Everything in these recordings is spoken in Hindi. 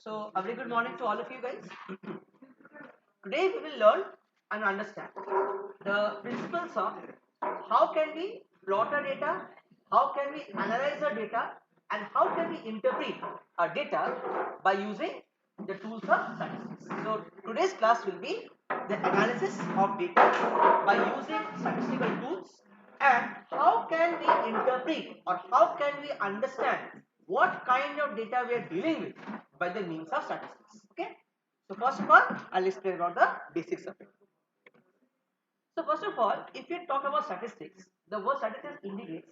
So, a very good morning to all of you guys. Today we will learn and understand the principles of how can we plot our data, how can we analyze our data, and how can we interpret our data by using the tools of statistics. So, today's class will be the analysis of data by using statistical tools and how can we interpret or how can we understand what kind of data we are dealing with by the means of statistics. Okay. So first of all, I'll explain about the basics of it. So first of all, if you talk about statistics, the word statistics indicates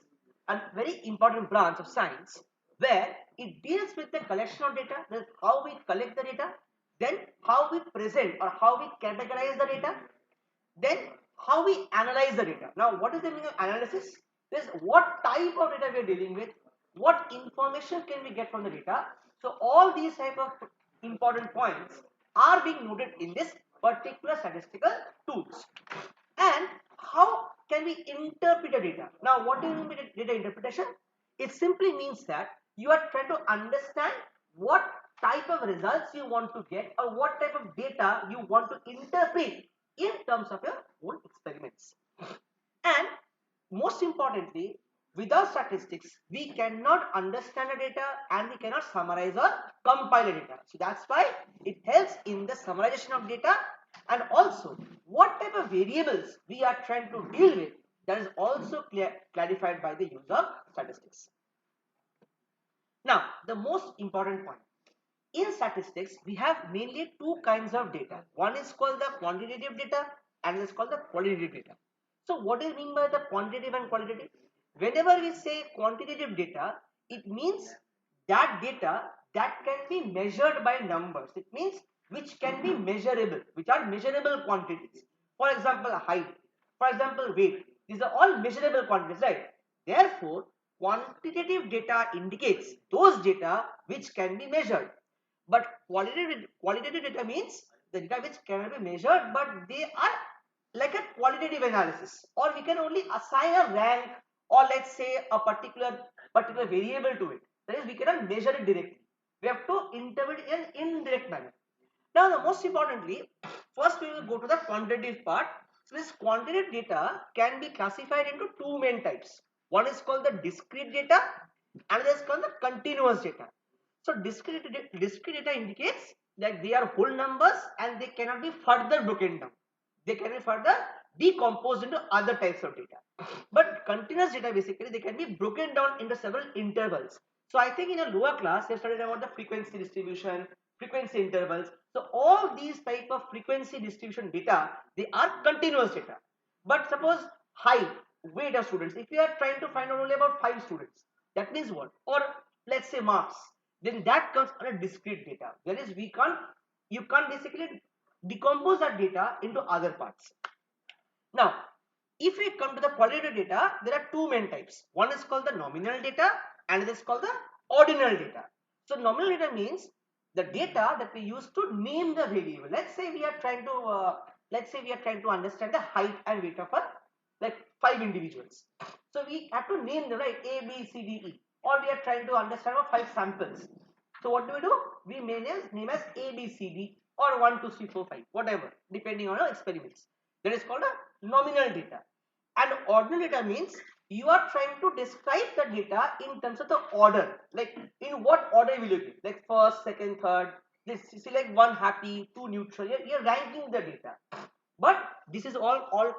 a very important branch of science where it deals with the collection of data, that is how we collect the data, then how we present or how we categorize the data, then how we analyze the data. Now, what is the meaning of analysis? This is what type of data we are dealing with, what information can we get from the data. So all these type of important points are being noted in this particular statistical tools. And how can we interpret the data? Now, what do you mean by data interpretation? It simply means that you are trying to understand what type of results you want to get or what type of data you want to interpret in terms of your own experiments. And most importantly, without statistics, we cannot understand the data and we cannot summarize or compile the data. So that's why it helps in the summarization of data, and also what type of variables we are trying to deal with, that is also clarified by the use of statistics. Now, the most important point. In statistics, we have mainly two kinds of data. One is called the quantitative data and is called the qualitative data. So what do you mean by the quantitative and qualitative? Whenever we say quantitative data, it means that data that can be measured by numbers. It means which can be measurable, which are measurable quantities. For example, height, for example, weight. These are all measurable quantities, right? Therefore, quantitative data indicates those data which can be measured. But qualitative data means the data which cannot be measured, but they are like a qualitative analysis, or we can only assign a rank, or let's say a particular variable to it. That is, we cannot measure it directly. We have to interpret it in indirect manner. Now, the most importantly, first we will go to the quantitative part. So this quantitative data can be classified into two main types. One is called the discrete data, and another is called the continuous data. So discrete data indicates that they are whole numbers and they cannot be further broken down. They can be further decomposed into other types of data. But continuous data, basically they can be broken down into several intervals. So I think in a lower class they studied about the frequency distribution, frequency intervals. So all these type of frequency distribution data, they are continuous data. But suppose height, weight of students, if we are trying to find out only about 5 students, that means what? Or let's say marks, then that comes under discrete data. That is, you can't basically decompose that data into other parts. Now, if we come to the qualitative data, there are two main types. One is called the nominal data and it is called the ordinal data. So nominal data means the data that we use to name the variable. Let's say we are trying to understand the height and weight of like 5 individuals. So we have to name them, right? A, B, C, D, E. Or we are trying to understand 5 samples. So what do? We may name as A, B, C, D, or 1, 2, 3, 4, 5, whatever, depending on our experiments. That is called a nominal data. And ordinal data means you are trying to describe the data in terms of the order, like in what order will you give, like first, second, third. This select 1 happy, 2 neutral. You're ranking the data. But this is all called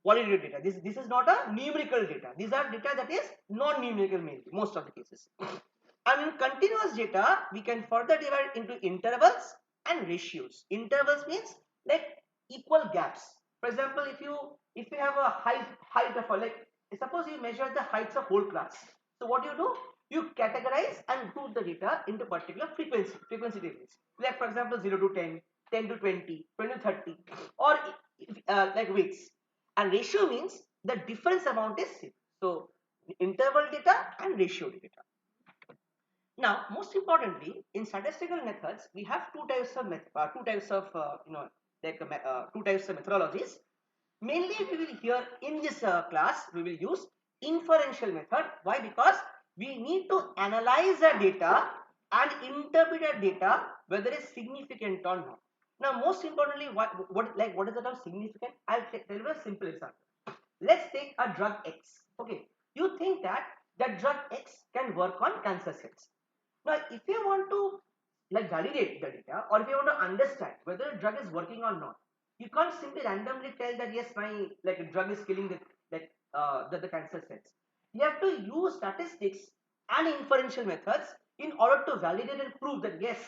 qualitative data. This is not a numerical data. These are data that is non-numerical mainly, most of the cases. And in continuous data, we can further divide into intervals and ratios. Intervals means like equal gaps. For example, if you have a height of like suppose you measure the heights of whole class. So what do? You categorize and group the data into particular frequency tables. Like for example 0 to 10, 10 to 20, 20 to 30, or like weights. And ratio means the difference amount is same. So interval data and ratio data. Now, most importantly, in statistical methods, we have two types of methodologies. Mainly, we will here in this class we will use inferential method. Why? Because we need to analyze the data and interpret the data whether it's significant or not. Now, most importantly, what is the term significant? I'll tell you a simple example. Let's take a drug X. Okay, you think that that drug X can work on cancer cells. Now, if you want to like validate the data, or if you want to understand whether a drug is working or not, you can't simply randomly tell that yes, my like a drug is killing the cancer cells. You have to use statistics and inferential methods in order to validate and prove that yes,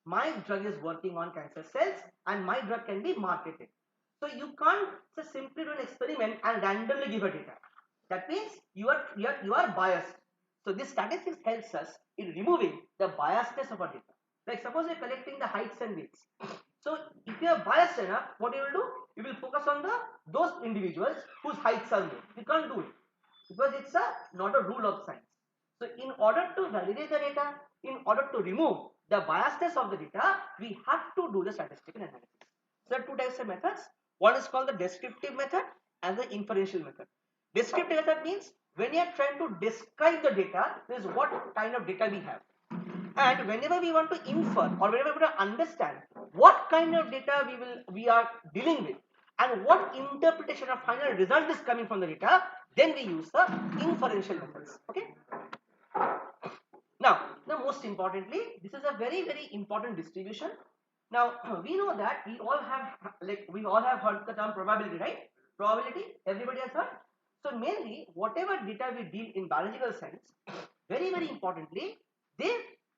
my drug is working on cancer cells and my drug can be marketed. So you can't just simply do an experiment and randomly give a data. That means you are biased. So this statistics helps us in removing the biasness of our data. Like suppose you're collecting the heights and weights. So if you are biased enough, what you will do? You will focus on those individuals whose heights are more. You can't do it because it's not a rule of science. So in order to validate the data, in order to remove the biasness of the data, we have to do the statistical analysis. So there are two types of methods. One is called the descriptive method and the inferential method. Descriptive method means when you are trying to describe the data, this is what kind of data we have. And whenever we want to infer or whenever we want to understand what kind of data we are dealing with and what interpretation of final result is coming from the data, then we use the inferential methods. Okay. Now, most importantly, this is a very, very important distribution. Now, we know that we all have heard the term probability, right? Probability, everybody has heard. So mainly, whatever data we deal in biological science, very, very importantly, they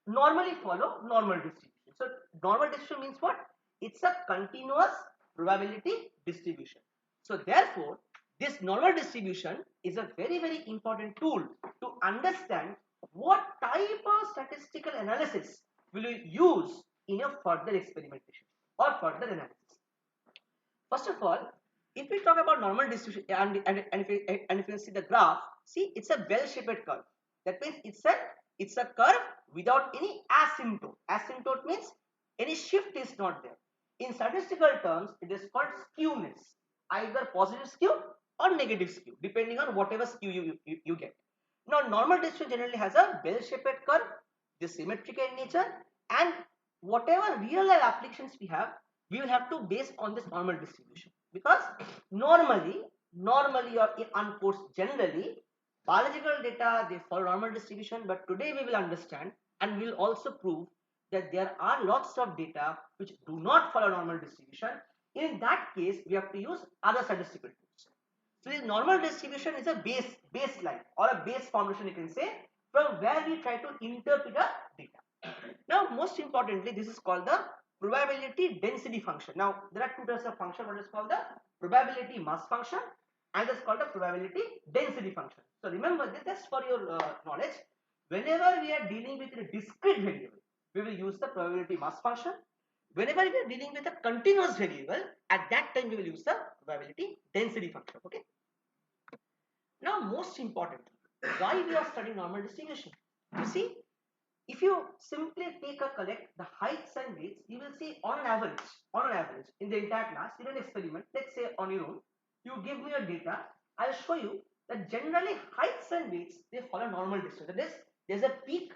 normally follow normal distribution. So normal distribution means what? It's a continuous probability distribution. So therefore, this normal distribution is a very, very important tool to understand what type of statistical analysis will you use in your further experimentation or further analysis. First of all, if we talk about normal distribution and if you see the graph, see it's a bell-shaped curve. That means it's a curve without any asymptote. Asymptote means any shift is not there. In statistical terms, it is called skewness, either positive skew or negative skew, depending on whatever skew you get. Now, normal distribution generally has a bell-shaped curve, it is symmetrical in nature, and whatever real-life applications we have, we will have to base on this normal distribution, because normally or in uncourse generally, biological data they follow normal distribution, but today we will understand and we will also prove that there are lots of data which do not follow normal distribution. In that case, we have to use other statistical tools. So this normal distribution is a baseline or a base formulation, you can say, from where we try to interpret the data. Now, most importantly, this is called the probability density function. Now, there are two types of function. One is called the probability mass function and it's called the probability density function. So remember this, just for your knowledge, whenever we are dealing with a discrete variable, we will use the probability mass function. Whenever we are dealing with a continuous variable, at that time we will use the probability density function. Okay. Now, most important, why we are studying normal distribution? You see, if you simply collect the heights and weights, you will see on an average, in the entire class, in an experiment, let's say on your own, you give me your data, I'll show you that generally heights and weights, they follow normal distribution. That is, there's a peak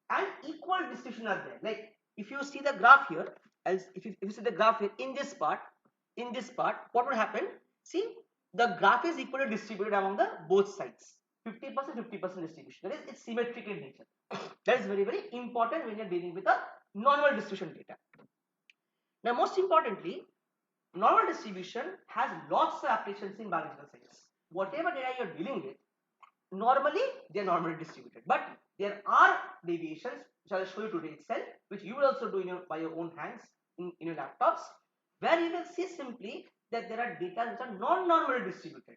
and equal distribution are there. Like if you see the graph here, as if you see the graph here in this part, what would happen? See, the graph is equally distributed among the both sides. 50%, 50% distribution. That is, it's symmetric in nature. That is very, very important when you're dealing with a normal distribution data. Now, most importantly, normal distribution has lots of applications in biological science. Whatever data you're dealing with, normally they're normally distributed. But there are deviations, which I'll show you today itself, which you will also do by your own hands in your laptops, where you will see simply that there are data which are non-normally distributed.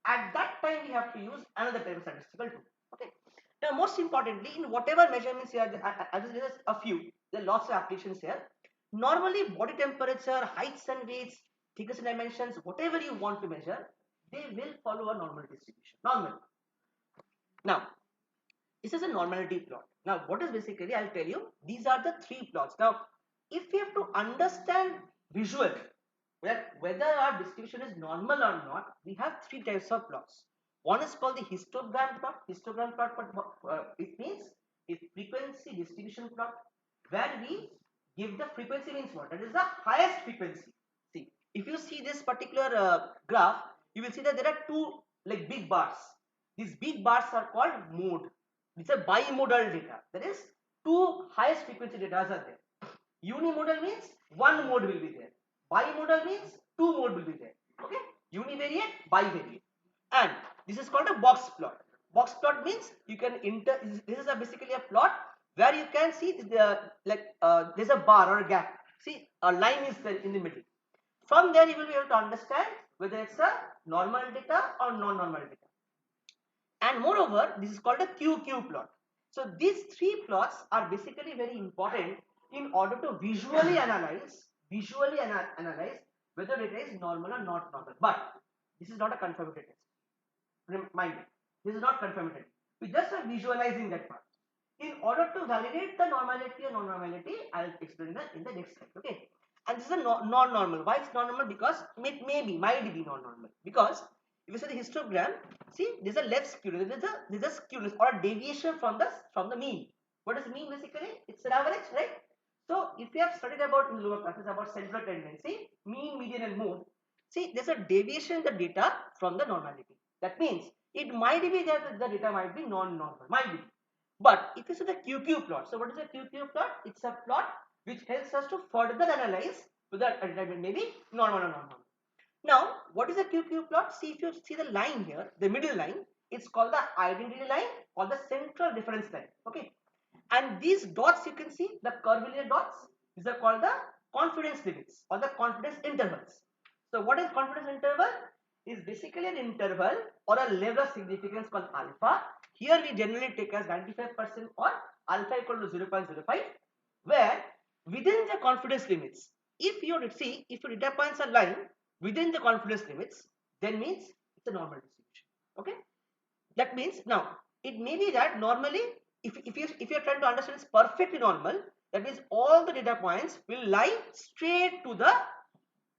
At that time, we have to use another type of statistical tool. Okay. Now, most importantly, in whatever measurements here, I just list a few. There are lots of applications here. Normally, body temperature, heights and weights, thickness and dimensions, whatever you want to measure, they will follow a normal distribution. Normal. Now, this is a normality plot. Now, what is basically, I'll tell you, these are the three plots. Now, if we have to understand visually whether our distribution is normal or not, we have three types of plots. One is called the histogram plot. Histogram plot, it means is frequency distribution plot, where we give the frequency means what? That is the highest frequency. See, if you see this particular graph, you will see that there are two like big bars. These big bars are called mode. It's a bimodal data. That is, two highest frequency data are there. Unimodal means one mode will be there. Bimodal means two mode will be there. Okay, univariate, bivariate, and this is called a box plot. Box plot means you can enter. This is basically a plot where you can see the there's a bar or a gap. See, a line is there in the middle. From there, you will be able to understand whether it's a normal data or non-normal data. And moreover, this is called a QQ plot. So these three plots are basically very important in order to visually analyze whether data is normal or not normal. But this is not a confirmatory test. Mind it, this is not confirmatory. We just are visualizing that part. In order to validate the normality or non-normality, I'll explain that in the next slide. Okay. And this is a non-normal. Why it's non-normal? Because it might be non-normal. Because if you see the histogram, see there's a left skewness, there's a skewness or a deviation from the mean. What is mean basically? It's an average, right? So if you have studied about in lower classes about central tendency, mean, median, and mode, see there's a deviation in the data from the normality. That means it might be that the data might be non-normal, might be. But if you see the QQ plot, so what is a QQ plot? It's a plot which helps us to further analyze whether a data may be normal or non-normal. Now, what is a QQ plot? See, if you see the line here, the middle line, it's called the identity line or the central reference line. Okay, and these dots you can see, the curvilinear dots, these are called the confidence limits or the confidence intervals. So, what is confidence interval? Is basically an interval or a level of significance called alpha. Here we generally take as 95% or alpha equal to 0.05, where within the confidence limits, if your data points are lying within the confidence limits, then means it's a normal distribution. Okay, that means now it may be that normally if you're trying to understand it's perfectly normal, that means all the data points will lie straight to the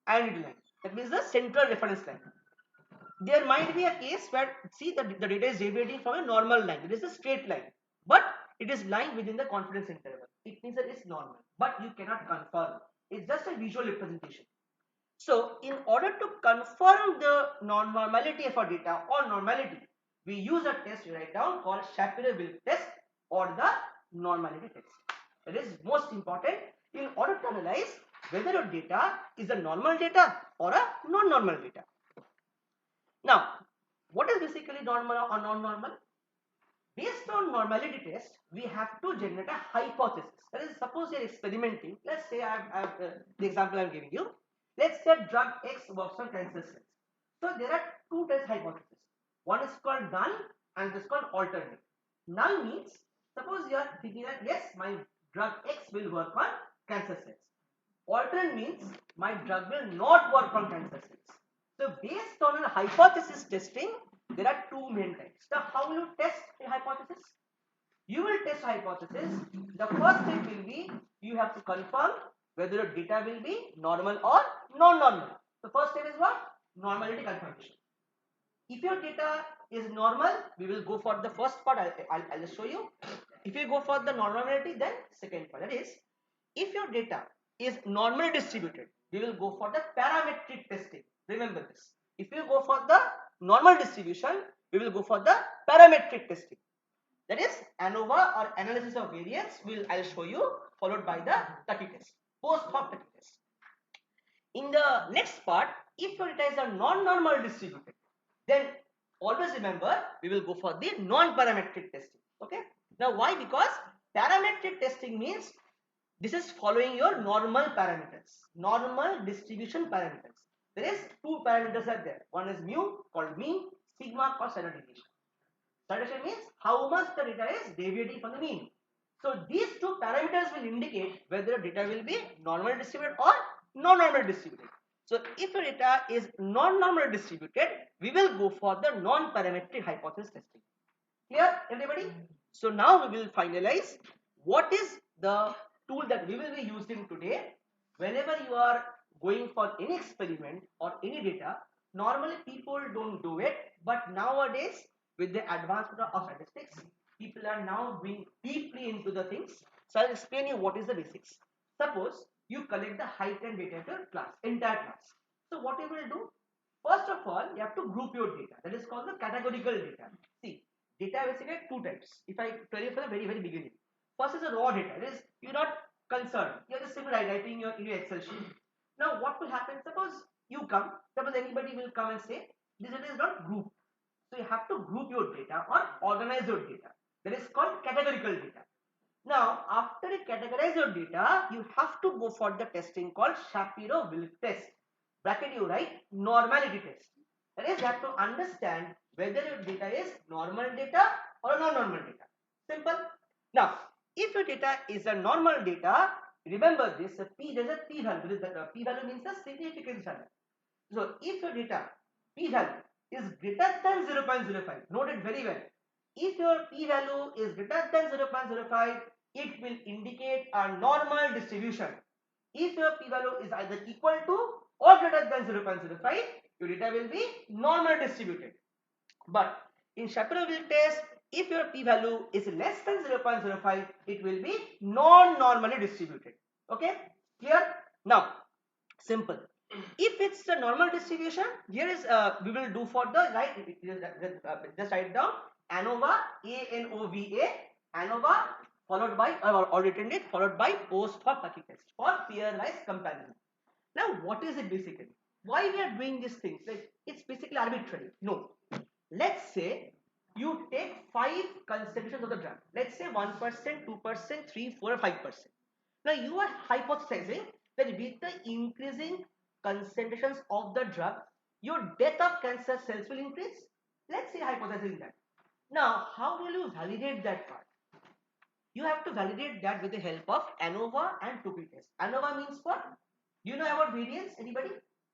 identity line. That means the central reference line. There might be a case where see the data is deviating from a normal line. It is a straight line, but it is lying within the confidence interval. It means that it's normal, but you cannot confirm. It's just a visual representation. So, in order to confirm the non-normality of our data or normality, we use a test you write down called Shapiro-Wilk test or the normality test. That is most important in order to analyze whether your data is a normal data or a non-normal data. Now, what is basically normal or non-normal? Based on normality test, we have to generate a hypothesis. That is, suppose you are experimenting. Let's say the example I am giving you. Let's say drug X works on cancer cells. So there are two test hypotheses. One is called null and this is called alternate. Null means suppose you are thinking that yes, my drug X will work on cancer cells. Alternate means my drug will not work on cancer cells. So based on a hypothesis testing, there are two main types. Now how will you test a hypothesis? You will test hypothesis. The first step will be you have to confirm whether your data will be normal or non-normal. The first step is what? Normality confirmation. If your data is normal, we will go for the first part. I'll just show you. If you go for the normality, then second part. That is, if your data is normally distributed, we will go for the parametric testing. Remember this. If you go for the normal distribution, we will go for the parametric testing. That is ANOVA or analysis of variance. I'll show you, followed by the Tukey test, post hoc Tukey test. In the next part, if your data is a non-normal distributed, then always remember we will go for the non-parametric testing. Okay. Now why? Because parametric testing means this is following your normal parameters, normal distribution parameters. There is two parameters are there. One is mu called mean, sigma called standard deviation. Standard deviation means how much the data is deviating from the mean. So these two parameters will indicate whether the data will be normal distributed or non-normal distributed. So if your data is non-normal distributed, we will go for the non-parametric hypothesis testing. Clear, everybody? So now we will finalize what is the tool that we will be using today. Whenever you are going for any experiment or any data, normally people don't do it, but nowadays with the advancement of statistics, people are now going deeply into the things. So I'll explain you what is the basics. Suppose you collect the height and weight of your class, entire class. So what you will do? First of all, you have to group your data. That is called the categorical data. See, data basically two types. If I tell you from the very beginning, first is the raw data. That is, you're not concerned. You're just simply writing in your Excel sheet. Now, what will happen? Suppose you come. Suppose anybody will come and say this data is not grouped. So you have to group your data or organize your data. That is called categorical data. Now, after you categorize your data, you have to go for the testing called Shapiro-Wilk test. Bracket you write normality test. That is, you have to understand whether your data is normal data or non-normal data. Simple. Now, if your data is a normal data, remember this, there's a p value. P value means the significance value. So, if your data p value is greater than 0.05, note it very well. If your p value is greater than 0.05, it will indicate a normal distribution. If your p value is either equal to or greater than 0.05, your data will be normal distributed. But in Shapiro-Wilk test, if your p value is less than 0.05, it will be non-normally distributed. Okay, clear? Now, simple. If it's the normal distribution, here is we will do for the right. Just write down ANOVA, ANOVA, ANOVA followed by or written it followed by post hoc Tukey test for pairwise comparison. Now, what is it basically? Why we are doing these things? Like it's basically arbitrary. No. Let's say you take 5 concentrations of the drug. Let's say 1%, 2%, 3, 4, or 5%. Now you are hypothesizing that with the increasing concentrations of the drug, your death of cancer cells will increase. Let's say hypothesizing that. Now, how will you validate that part? You have to validate that with the help of ANOVA and Tukey test. ANOVA means what? Do you know about variance? Anybody?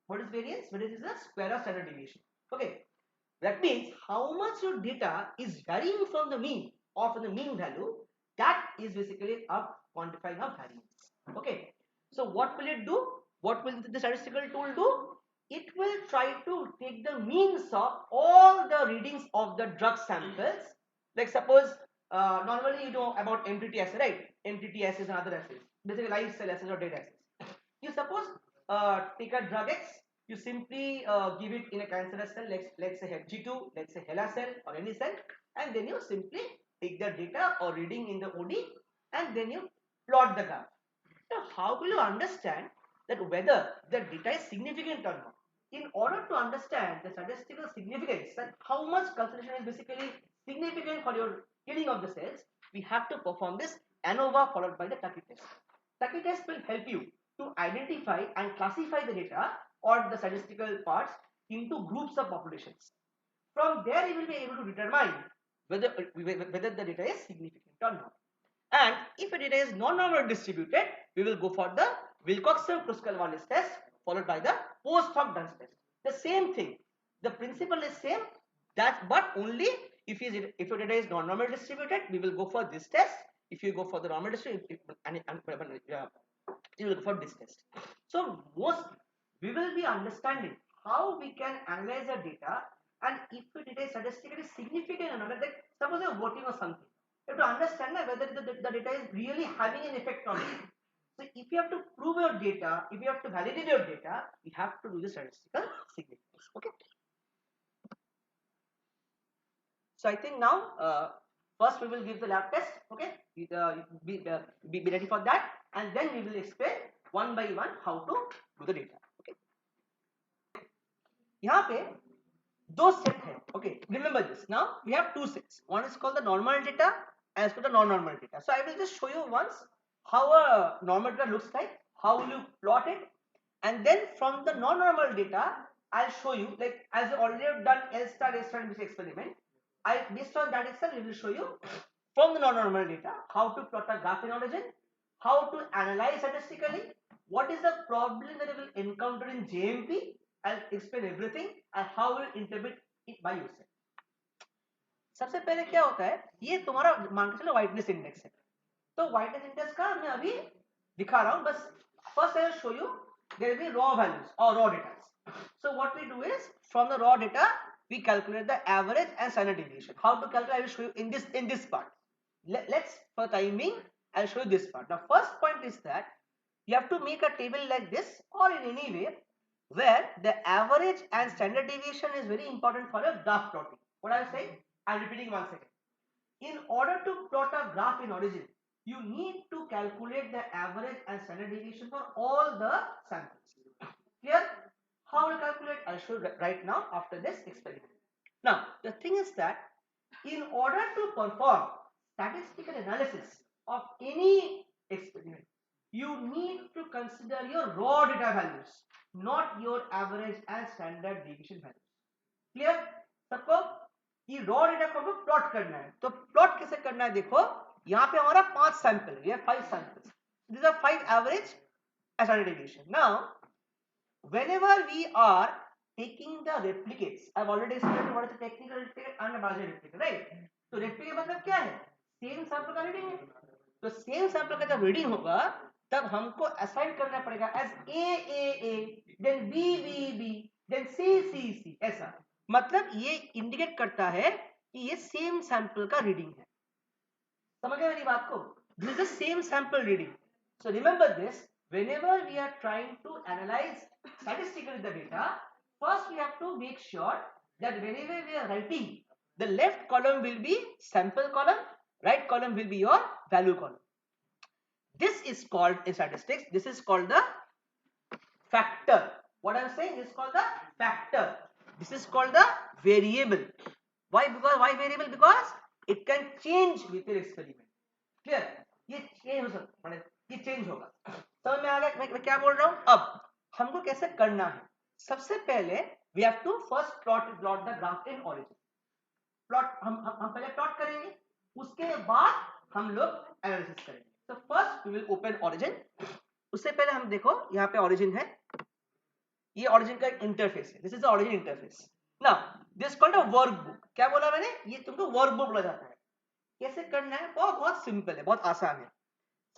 What is variance? Variance is the square of standard deviation. Okay. That means how much your data is varying from the mean or from the mean value. That is basically a quantifying of variance. Okay. So what will it do? What will the statistical tool do? It will try to take the means of all the readings of the drug samples. Like suppose normally you know about MTT assay, right? MTT assay is another assay. Basically live cell assays or data assays. You suppose take a drug X, you simply give it in a cancerous cell, let's say Hg2, let's say HeLa cell or any cell, and then you simply take the data or reading in the OD and then you plot the graph. Now, how will you understand that whether the data is significant or not? In order to understand the statistical significance, that how much concentration is basically significant for your killing of the cells, we have to perform this ANOVA followed by the Tukey test. Tukey test will help you to identify and classify the data or the statistical parts into groups of populations. From there, you will be able to determine whether the data is significant or not. And if the data is non-normal distributed, we will go for the Wilcoxon-Kruskal-Wallis test followed by the post hoc Duns test. The same thing. The principle is same. But only if your data is non-normal distributed, we will go for this test. If you go for the normal distributed, you will go for this test. So we will be understanding how we can analyze the data, and if the data is statistically significant or not. Like suppose you are working on something, you have to understand whether the data is really having an effect on it. So if you have to prove your data, if you have to validate your data, you have to do the statistical significance. Okay. So I think now first we will give the lab test. Okay, be ready for that, and then we will explain one by one how to do the data. Okay. यहाँ पे दो सेट है. Okay, remember this. Now we have two sets. One is called the normal data and it's called the non-normal data. So I will just show you once how a normal data looks like, how will you plot it, and then from the non-normal data I'll show you, like as I already have done L star and this experiment. Based on that itself, we will show you from the non-normal data how to plot a graph in origin, how to analyze statistically, what is the problem that you will encounter in JMP. I'll explain everything and how will interpret it by yourself. सबसे पहले क्या होता है, ये तुम्हारा मान के चलो whiteness index है, तो whiteness index का मैं अभी दिखा रहा हूँ बस. First I will show you there will be raw values or raw data. So what we do is from the raw data we calculate the average and standard deviation. How to calculate? I will show you in this part. Let's for timing, I'll show you this part. The first point is that you have to make a table like this or in any way where the average and standard deviation is very important for your graph plotting. What I was saying, I'm repeating once again. In order to plot a graph in origin, you need to calculate the average and standard deviation for all the samples. Clear? How will calculate? I'll show you right now after this experiment. Now, the thing is that in order to perform statistical analysis of any experiment, you need to consider your raw data values, not your average and standard deviation values. Clear? सबको ये रॉ डेटा को हमको प्लॉट करना है. तो प्लॉट कैसे करना है? देखो यहाँ पे हमारा 5 सैंपल है, 5 samples. These are 5 average and standard deviation. Now, whenever we are taking the replicates, I've already explained what is the technical replicate and the marginal replicate, right? तो replicate मतलब क्या है? सेम सैंपल का रीडिंग है. तो सेम सैंपल का जब रीडिंग होगा तब हमको असाइन करना पड़ेगा as A then B then C ऐसा. मतलब ये इंडिकेट करता है कि ये सेम सैंपल का रीडिंग है. समझ गए मेरी बात को? This is the same sample reading. So remember this, whenever we are trying to analyze statistically the data, first we have to make sure that whenever we are writing, the left column will be sample column, right column will be your value column. This is called in statistics, this is called the factor. What I am saying is called the factor. This is called the variable. Why? Because why variable? Because it can change with your experiment. Clear? ये change हो सकता है, ये change होगा. समझ में आ गया मैं क्या बोल रहा हूँ? अब हमको कैसे करना है? सबसे पहले we have to first plot the graph in origin. Plot हम पहले प्लॉट करेंगे, उसके बाद हम लोग एनालिसिस करेंगे. तो first we will open Origin. उससे पहले हम देखो यहाँ पे ऑरिजिन है, ये ऑरिजिन का इंटरफेस है. This is the origin interface. Now this called a workbook. क्या बोला मैंने? ये तुमको वर्कबुक बोला जाता है. कैसे करना है? बहुत सिंपल है, बहुत आसान है.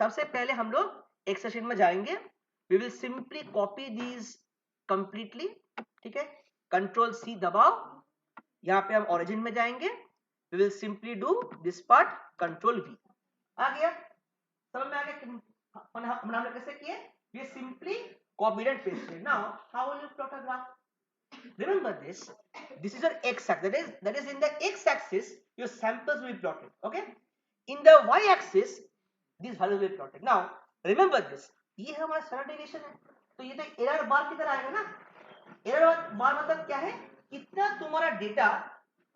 सबसे पहले हम लोग एक्सेल शीट में जाएंगे. We will simply copy these completely. ठीक है, कंट्रोल सी दबाओ. यहाँ पे हम ऑरिजिन में जाएंगे. We will simply do this part, control V. आ गया? समझ में आ गया हमने कैसे किए? We simply copied and pasted. Now, how will you plot a graph? Remember this. This is your x-axis. That is in the x-axis, your samples will be plotted. Okay. In the y-axis, these values will be plotted. Now, remember this. ये हमारा standard deviation है. तो ये तो error bar की तरह आएगा ना. Error bar मतलब क्या है? कितना तुम्हारा डेटा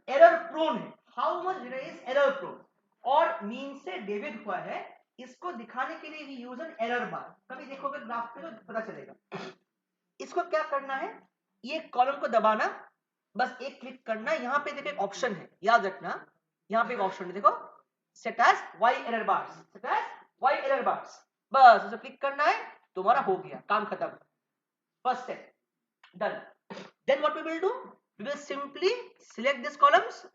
error prone है. How much data is error prone? और मीन से डेविड हुआ है. इसको दिखाने के लिए भी यूज एन एरर बार. कभी देखोगे ग्राफ पे तो पता चलेगा. इसको क्या करना है? ये कॉलम को दबाना, बस एक क्लिक करना. यहाँ पे देखो एक ऑप्शन है, याद रखना. यहाँ पे एक ऑप्शन है, देखो set as Y error bars. Set as Y error bars. बस उसे क्लिक करना है, तुम्हारा हो गया, काम खत्म. First step done. Then what we will do? We will simply select this columns.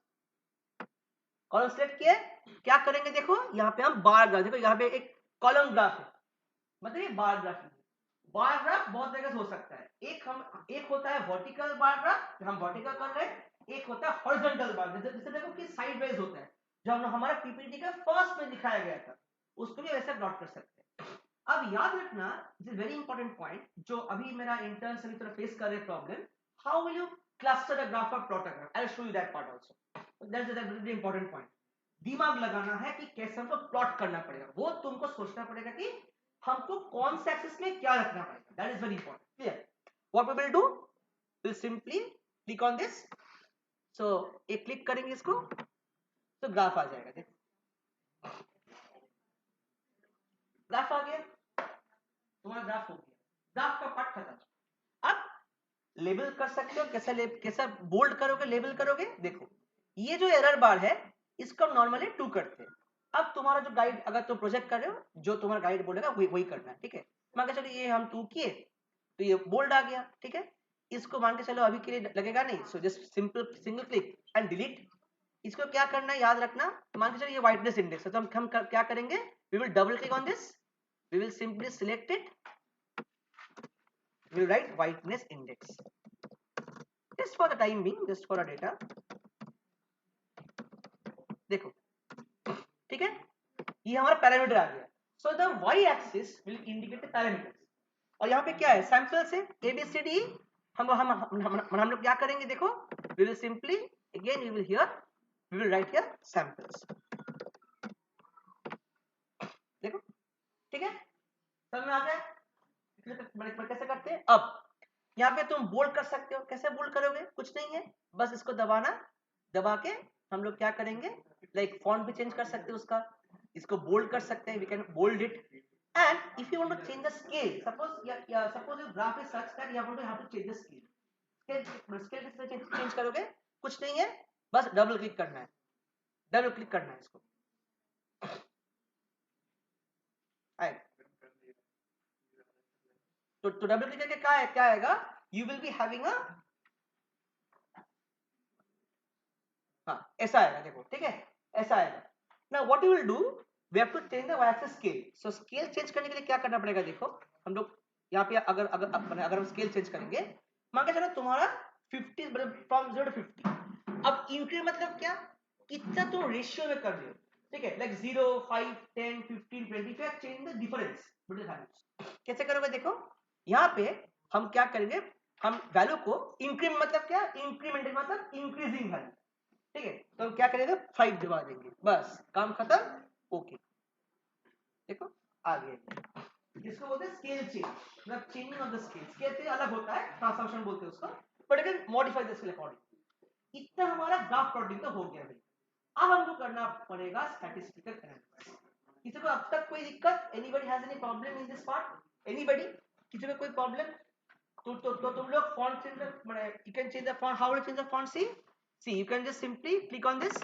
Column सिलेक्ट किया, क्या करेंगे? देखो यहाँ पे हम बार ग्राफ. देखो यहाँ पे एक कॉलम ग्राफ है, मतलब ये बार ग्राफ है. बार ग्राफ बहुत जगह से हो सकता है. एक होता है वर्टिकल बार ग्राफ, हम वर्टिकल कर रहे हैं. एक होता है हॉरिजॉन्टल बार, जैसे देखो कि साइड वाइज होता है, जो हम हमारा पीपीटी का फर्स्ट में दिखाया गया था, उसको भी वैसे प्लॉट कर सकते हैं. अब याद रखना, this is very important point, जो अभी मेरा इंटर्न सभी तरह फेस कर रहे problem. How will you cluster a graph और plot a graph? I will show you that part also. That's a very important point. दिमाग लगाना है कि कैसे हमको प्लॉट करना पड़ेगा. वो तुमको सोचना पड़ेगा कि हमको कौन से एक्सिस में क्या रखना पड़ेगा. That is very important. Clear? What we will do? Will simply click on this. So एक क्लिक करेंगे इसको तो ग्राफ आ जाएगा. देखो ग्राफ आ गया, तुम्हारा ग्राफ हो गया. ग्राफ का पार्ट खत्म. अब लेबल कर सकते हो. कैसा बोल्ड करोगे, लेबल करोगे? देखो ये जो एरर बार है इसको नॉर्मली 2 करते हैं. अब तुम्हारा जो गाइड, अगर तुम प्रोजेक्ट कर रहे हो, जो तुम्हारा गाइड बोलेगा वही करना है. ठीक है, मान के चलो ये हम 2 किए तो ये बोल्ड आ गया. ठीक है, इसको मान के चलो अभी के लिए लगेगा नहीं. So just single click and delete. इसको क्या करना है याद रखना. मान के चलो ये व्हाइटनेस इंडेक्स है, तो हम क्या करेंगे? We will double click on this. We will simply select it. We will write whiteness index. just for the time being, just for a data, देखो ठीक है, ये हमारा पैरामीटर आ गया. So the Y axis will indicate the parameters. और यहाँ पे क्या है, सैंपल्स है ABCD. हम लोग क्या करेंगे देखो, we will simply again we will here we will write here samples. देखो ठीक है, समझ में आ गया कैसे करते हैं. अब यहाँ पे तुम बोल्ड कर सकते हो. कैसे बोल्ड करोगे, कुछ नहीं है, बस इसको दबाना, दबा के हम लोग क्या करेंगे, लाइक फॉन्ट भी चेंज कर सकते हो उसका, इसको बोल्ड कर सकते हैं, we can bold it. And if you want to change the scale, suppose your graph is such that you want to have to change the scale. Scale किस तरह चेंज करोगे, कुछ नहीं है, बस डबल क्लिक करना है, डबल क्लिक करना है इसको. तो डबल क्लिक करके क्या आएगा, you will be having a, हाँ ऐसा आएगा देखो ठीक है, ऐसा आएगा. Now what you will do, we have to change the Y axis scale. So scale change करने के लिए क्या करना पड़ेगा, देखो हम लोग यहाँ पे अगर अगर अगर हम स्केल चेंज करेंगे, मान के चलो तुम्हारा 50 फ्रॉम 0 to 50. अब इंक्रीज मतलब क्या, कितना तुम रेशियो में कर रहे हो, ठीक है, लाइक 0 5 10 15 20, क्या change the difference between values. कैसे करोगे देखो, यहाँ पे हम क्या करेंगे, हम वैल्यू को इंक्रीमेंट मतलब क्या, इंक्रीमेंटल मतलब इंक्रीजिंग वैल्यू, ठीक है, तो हम क्या करेंगे 5 दिवा देंगे, बस काम खत्म. ओके देखो आ गया. इसको बोलते हैं स्केल चेंज, मतलब changing of the scale. Scale change अलग होता है, ट्रांसफॉर्मेशन बोलते हैं उसको, but again modify the scale according. इतना हमारा ग्राफ प्लॉटिंग तो हो गया भाई. अब हमको करना पड़ेगा स्टैटिस्टिकल एनालिसिस. किसी को अब तक कोई दिक्कत, anybody has any problem in this part, anybody, किसी को कोई प्रॉब्लम? तो तुम लोग font change, you can change the font. How will change the font? See you can just simply click on this,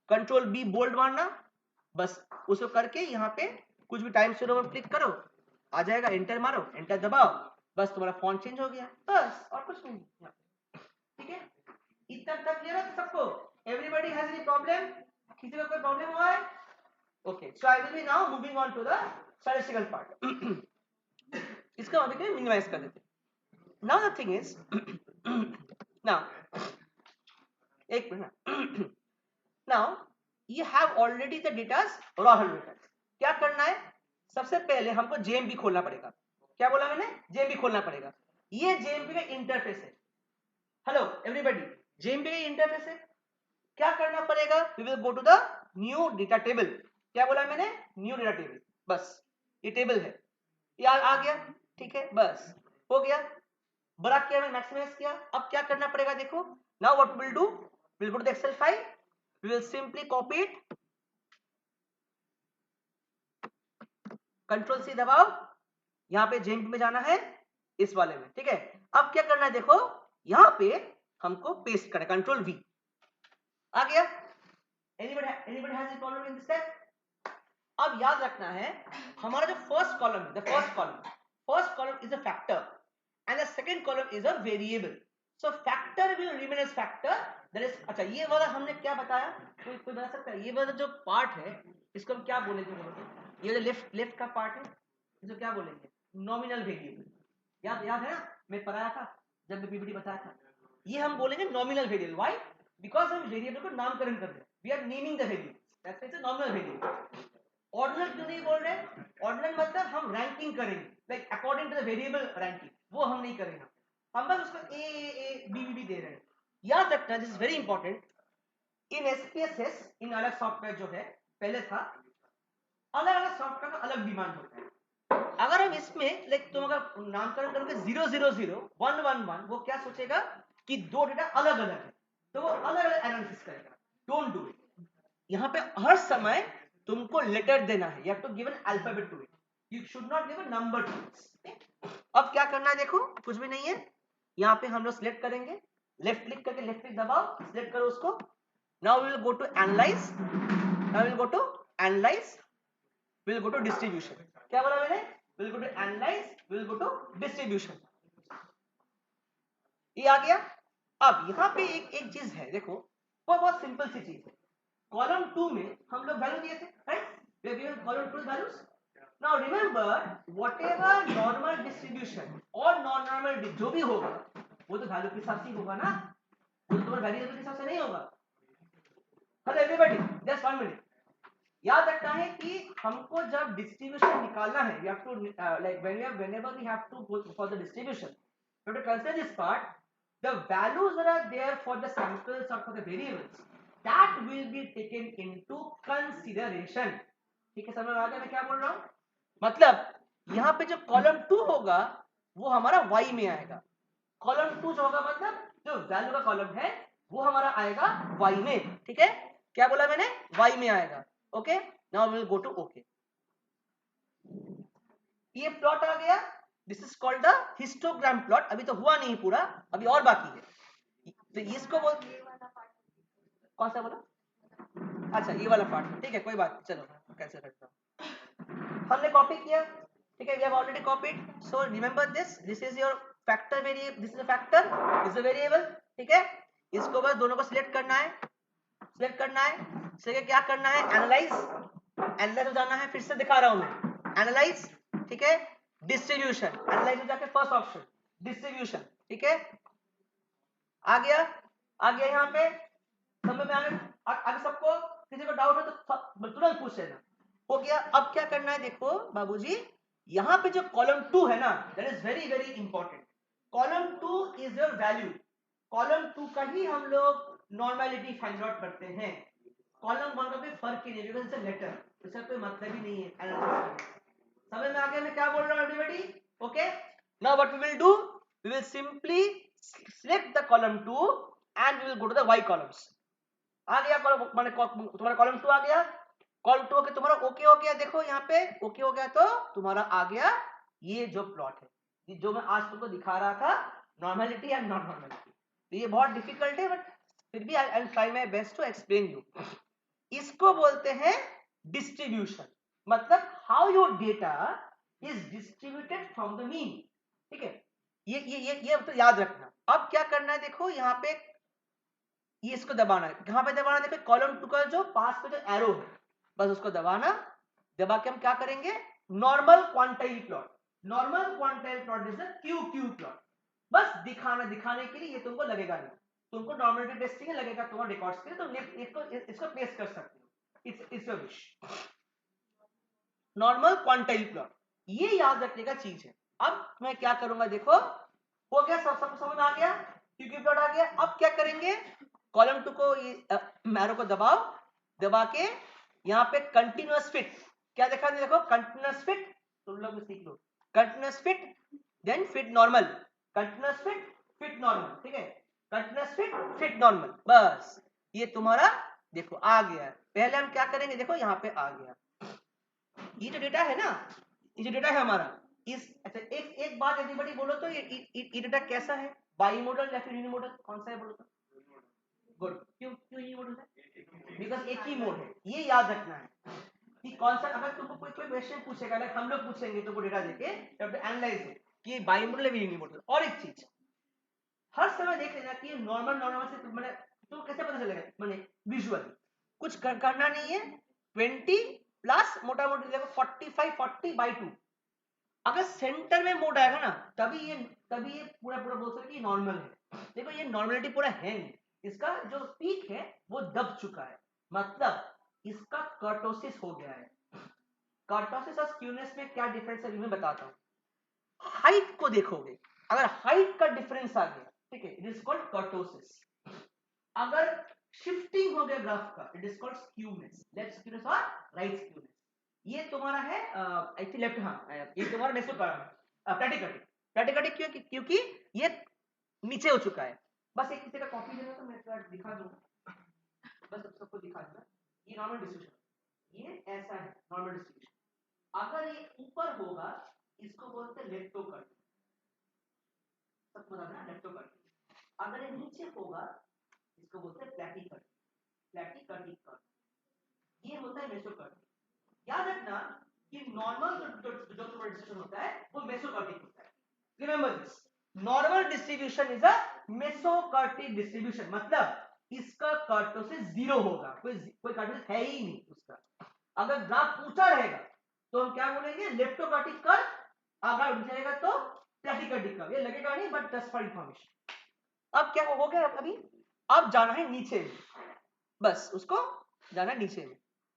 control B bold मारना, बस उसको करके यहाँ पे कुछ भी टाइम स्क्वेयर ओवर क्लिक करो, आ जाएगा, एंटर मारो, एंटर दबाओ, बस तुम्हारा फॉन्ट चेंज हो गया, बस और कुछ नहीं. ठीक है, इतना तक क्लियर है सबको? Everybody has any problem? किसी को कोई प्रॉब्लम हुआ है? Okay, so I will be now moving on to the statistical part. इसको अभी के मिनिमाइज कर देते. Now the thing is, now एक minute, now you have already the data's raw data. क्या करना है, सबसे पहले हमको JMP खोलना पड़ेगा. क्या बोला मैंने, JMP खोलना पड़ेगा. ये JMP का इंटरफेस है. हेलो एवरीबॉडी, JMP का इंटरफेस है. क्या करना पड़ेगा, we will go to the new data table. क्या बोला मैंने, न्यू डेटा टेबल, बस ये टेबल है, ये आ गया, ठीक है, बस हो गया, बड़ा किया, मैं मैक्सिमाइज किया. अब क्या करना पड़ेगा देखो, now what we'll do, we'll go to the Excel file, we will simply copy it, control C दबाओ, यहाँ पे JMP में जाना है, इस वाले में, ठीक है. अब क्या करना है देखो, यहाँ पे हमको पेस्ट करना है, कंट्रोल V, आ गया. anybody has any problem in this step? अब याद रखना है, हमारा जो फर्स्ट कॉलम है, the first column is a factor and the second column is a variable. So factor will remain age factor, that is. अच्छा, ये वाला हमने क्या बताया, कोई बता सकता है, ये वाला जो पार्ट है इसको हम क्या बोलेंगे, ये जो लेफ्ट का पार्ट है इसको क्या बोलेंगे, नॉमिनल वेरिएबल. याद है ना, मैं पढ़ाया था जब मैं पीपीटी बताया था, ये हम बोलेंगे नॉमिनल वेरिएबल. व्हाई? बिकॉज हम वेरिएबल को नामकरण कर रहे हैं, we are naming the variable, that's it's a nominal variable. Ordinal क्यों नहीं बोल रहे हैं, ऑर्डिनल मतलब हम रैंकिंग करेंगे, like according to the variable ranking, वो हम नहीं करेंगे, हम बस उसको ए बी दे रहे हैं. याद रखना, this is very important. In SPSS, इन अलग सॉफ्टवेयर जो है, पहले था, अलग अलग सॉफ्टवेयर का अलग डिमांड होता है. अगर हम इसमें लाइक तुम अगर नामकरण करोगे 000 111, वो क्या सोचेगा कि दो डेटा अलग अलग है, तो वो अलग अलग एनालिसिस करेगा. Don't do it. यहाँ पे हर समय तुमको लेटर देना है, you have to give an alphabet to it, you should not give a number to it. अब क्या करना है देखो, कुछ भी नहीं है, यहाँ पे हम लोग सिलेक्ट करेंगे, लेफ्ट क्लिक करके लेफ्ट क्लिक दबाओ, सिलेक्ट करो उसको. now we will go to analyze, now we will go to analyze, we will go to distribution. क्या बोला मैंने, we will go to analyze, we will go to distribution. ये आ गया. अब यहाँ पे एक चीज है देखो, वो बहुत सिंपल सी चीज है. कॉलम 2 में हम लोग वैल्यू दिए थे, right, we have given column 2 values. now remember whatever normal distribution और non normal जो भी होगा वो तो वैल्यू के हिसाब से ही होगा ना, वो तो तुम्हारे वेरिएबल के हिसाब से नहीं होगा। Hello everybody, just 1 minute. याद रखना है कि हमको जब डिस्ट्रीब्यूशन निकालना है, we have to like whenever we have to go for the distribution, we have to consider this part. The values that are there for the samples or for the variables, that will be taken into consideration. ठीक है, समझ में आ गया मैं क्या बोल रहा हूँ? मतलब यहाँ पे जो कॉलम 2 होगा वो हमारा y में आएगा, कॉलम 2 जो होगा मतलब जो वैल्यू का कॉलम है वो हमारा आएगा y में। ठीक है, क्या बोला मैंने? y में आएगा। Okay, now we will go to okay. ये प्लॉट आ गया, this is called the histogram plot. अभी तो हुआ नहीं पूरा, अभी और बाकी है। तो इसको बोल, कौन सा बोला? अच्छा ये वाला पार्ट, ठीक है कोई बात, चलो कैसे करता हूं। हमने कॉपी किया, ठीक है, we have already copied. So remember this is your factor variable, this is a factor, this is a variable. ठीक है, इसको बस दोनों को सिलेक्ट करना है, सिलेक्ट करना है। सिलेक्ट क्या करना है? एनालाइज, एनालाइज हो जाना है। फिर से दिखा रहा हूं मैं, एनालाइज, ठीक है, डिस्ट्रीब्यूशन, एनालाइज में जाके फर्स्ट ऑप्शन डिस्ट्रीब्यूशन। ठीक है, आ गया, आ गया यहाँ पे समझ में आ गया। आगे सबको किसी को डाउट है तो तुरंत पूछ लेना। हो गया। अब क्या करना है देखो बाबूजी, यहाँ पे जो कॉलम 2 है ना, that is very very important. Column 2 is your value, column 2 का ही हम लोग नॉर्मेलिटी फाइंड आउट करते हैं। कॉलम 1 का कोई फर्क ही नहीं, बिकॉज़ इट्स अ लेटर, इसका कोई मतलब ही नहीं है एनालिसिस। समझ में आ गया मैं क्या बोल रहा हूँ everybody? Okay, now what we will do, we will simply select the column 2 and we will go to the y columns। आ गया कॉलम, माने तुम्हारा कॉलम 2 आ गया, कॉलम 2 के तुम्हारा ओके हो गया। देखो यहाँ पे ओके हो गया, तो तुम्हारा आ गया ये जो प्लॉट है, जो मैं आज तुमको दिखा रहा था, नॉर्मेलिटी एंड नॉन नॉर्मेलिटी। तो ये बहुत डिफिकल्ट है, बट फिर भी I will try my best to explain you. इसको बोलते हैं डिस्ट्रीब्यूशन, मतलब how your data is distributed from the mean. ठीक है, ये तो याद रखना। अब क्या करना है देखो, यहाँ पे ये इसको दबाना है, कहाँ पे दबाना है देखो, कॉलम 2 का जो पास पे जो एरो है बस उसको दबाना। दबा के हम क्या करेंगे, normal quantile plot, normal quantile plot is the Q plot. बस दिखाने के लिए, ये तुमको लगेगा नहीं, तुमको नॉर्मलिटी टेस्टिंग लगेगा तुम्हारे रिकॉर्ड्स के लिए, तो इसको प्लेस कर सकते हो, it's your wish. Normal quantile plot, ये याद रखने का चीज है। अब मैं क्या करूंगा देखो, हो गया, सब समझ आ गया, क्यू प्लॉट आ गया। अब क्या करेंगे, कॉलम 2 को ये मैरो को दबाओ, दबा के यहाँ पे कंटिन्यूअस फिट, क्या देखा देखो, कंटिन्यूअस फिट, तुम लोग सीख लो, continuous fit then fit normal, continuous fit fit normal. ठीक है, कंटिन्यूअस फिट फिट नॉर्मल, बस ये तुम्हारा देखो आ गया। पहले हम क्या करेंगे देखो, यहाँ पे आ गया ये जो डेटा है ना, ये जो डेटा है हमारा इस, अच्छा एक बात एवरीबॉडी बोलो तो, ये डेटा कैसा है, बाई मॉडल या फिर यूनिमॉडल, कौन सा है बोलो तो? गुड, क्यों यूनिमॉडल है? बिकॉज एक ही मोड है, ये याद रखना है कि कौन सा। अगर तुमको कोई क्वेश्चन पूछेगा, लाइक हम लोग पूछेंगे तुमको डेटा देके, एनालाइज कि बाई मॉडल या यूनिमॉडल। और एक चीज हर समय देख लेना कि नॉर्मल से तुम कैसे पता चलेगा, मैंने विजुअली कुछ करना नहीं है। 20 प्लस मोटा मोटी देखो 45 40/2, अगर सेंटर में मोड आएगा ना, तभी ये पूरा बोल सकते कि नॉर्मल है। देखो ये नॉर्मलिटी पूरा है नहीं, इसका जो पीक है वो दब चुका है, मतलब इसका कर्टोसिस हो गया है। कर्टोसिस और स्क्यूनेस में क्या डिफरेंस है मैं बताता हूँ। हाइट को देखोगे, अगर हाइट का डिफरेंस आ गया, ठीक है, इट इज कॉल्ड कर्टोसिस। अगर शिफ्टिंग हो गया ग्राफ का, it is called skewness, left skewness और राइट स्क्यूनेस। ये तुम्हारा है आई थिंक लेफ्ट, हाँ ये तुम्हारा प्लैटिकटिक क्योंकि ये नीचे हो चुका है। बस एक किसी का कॉपी देना तो मैं दिखा दूंगा, बस सबको दिखा दूंगा। ये नॉर्मल डिस्ट्रीब्यूशन, ये ऐसा है नॉर्मल डिस्ट्रीब्यूशन। अगर ये ऊपर होगा इसको बोलते हैं लेप्टोकर्टिक, सबको समझना लेप्टोकर्टिक। अगर ये नीचे होगा इसको बोलते हैं प्लैटिकर्टिक, प्लैटिकर्टिक कर्व। ये होता है मेसोकर्टिक। याद रखना कि नॉर्मल जो डिस्ट्रीब्यूशन होता है वो मेसोकर्टिक होता है। Remember this, normal distribution is a mesokurtic distribution, मतलब इसका कर्टोसिस 0 होगा, कोई कर्टोसिस है ही नहीं उसका। अगर ग्राफ ऊंचा रहेगा तो हम क्या बोलेंगे, लेप्टोकर्टिक कर्व। अगर नीचे रहेगा तो प्लैटिकर्टिक कर्व। ये लगेगा नहीं, बट जस्ट फॉर इंफॉर्मेशन। अब क्या हो गया अभी, अब जाना है नीचे में, बस उसको जाना है नीचे में,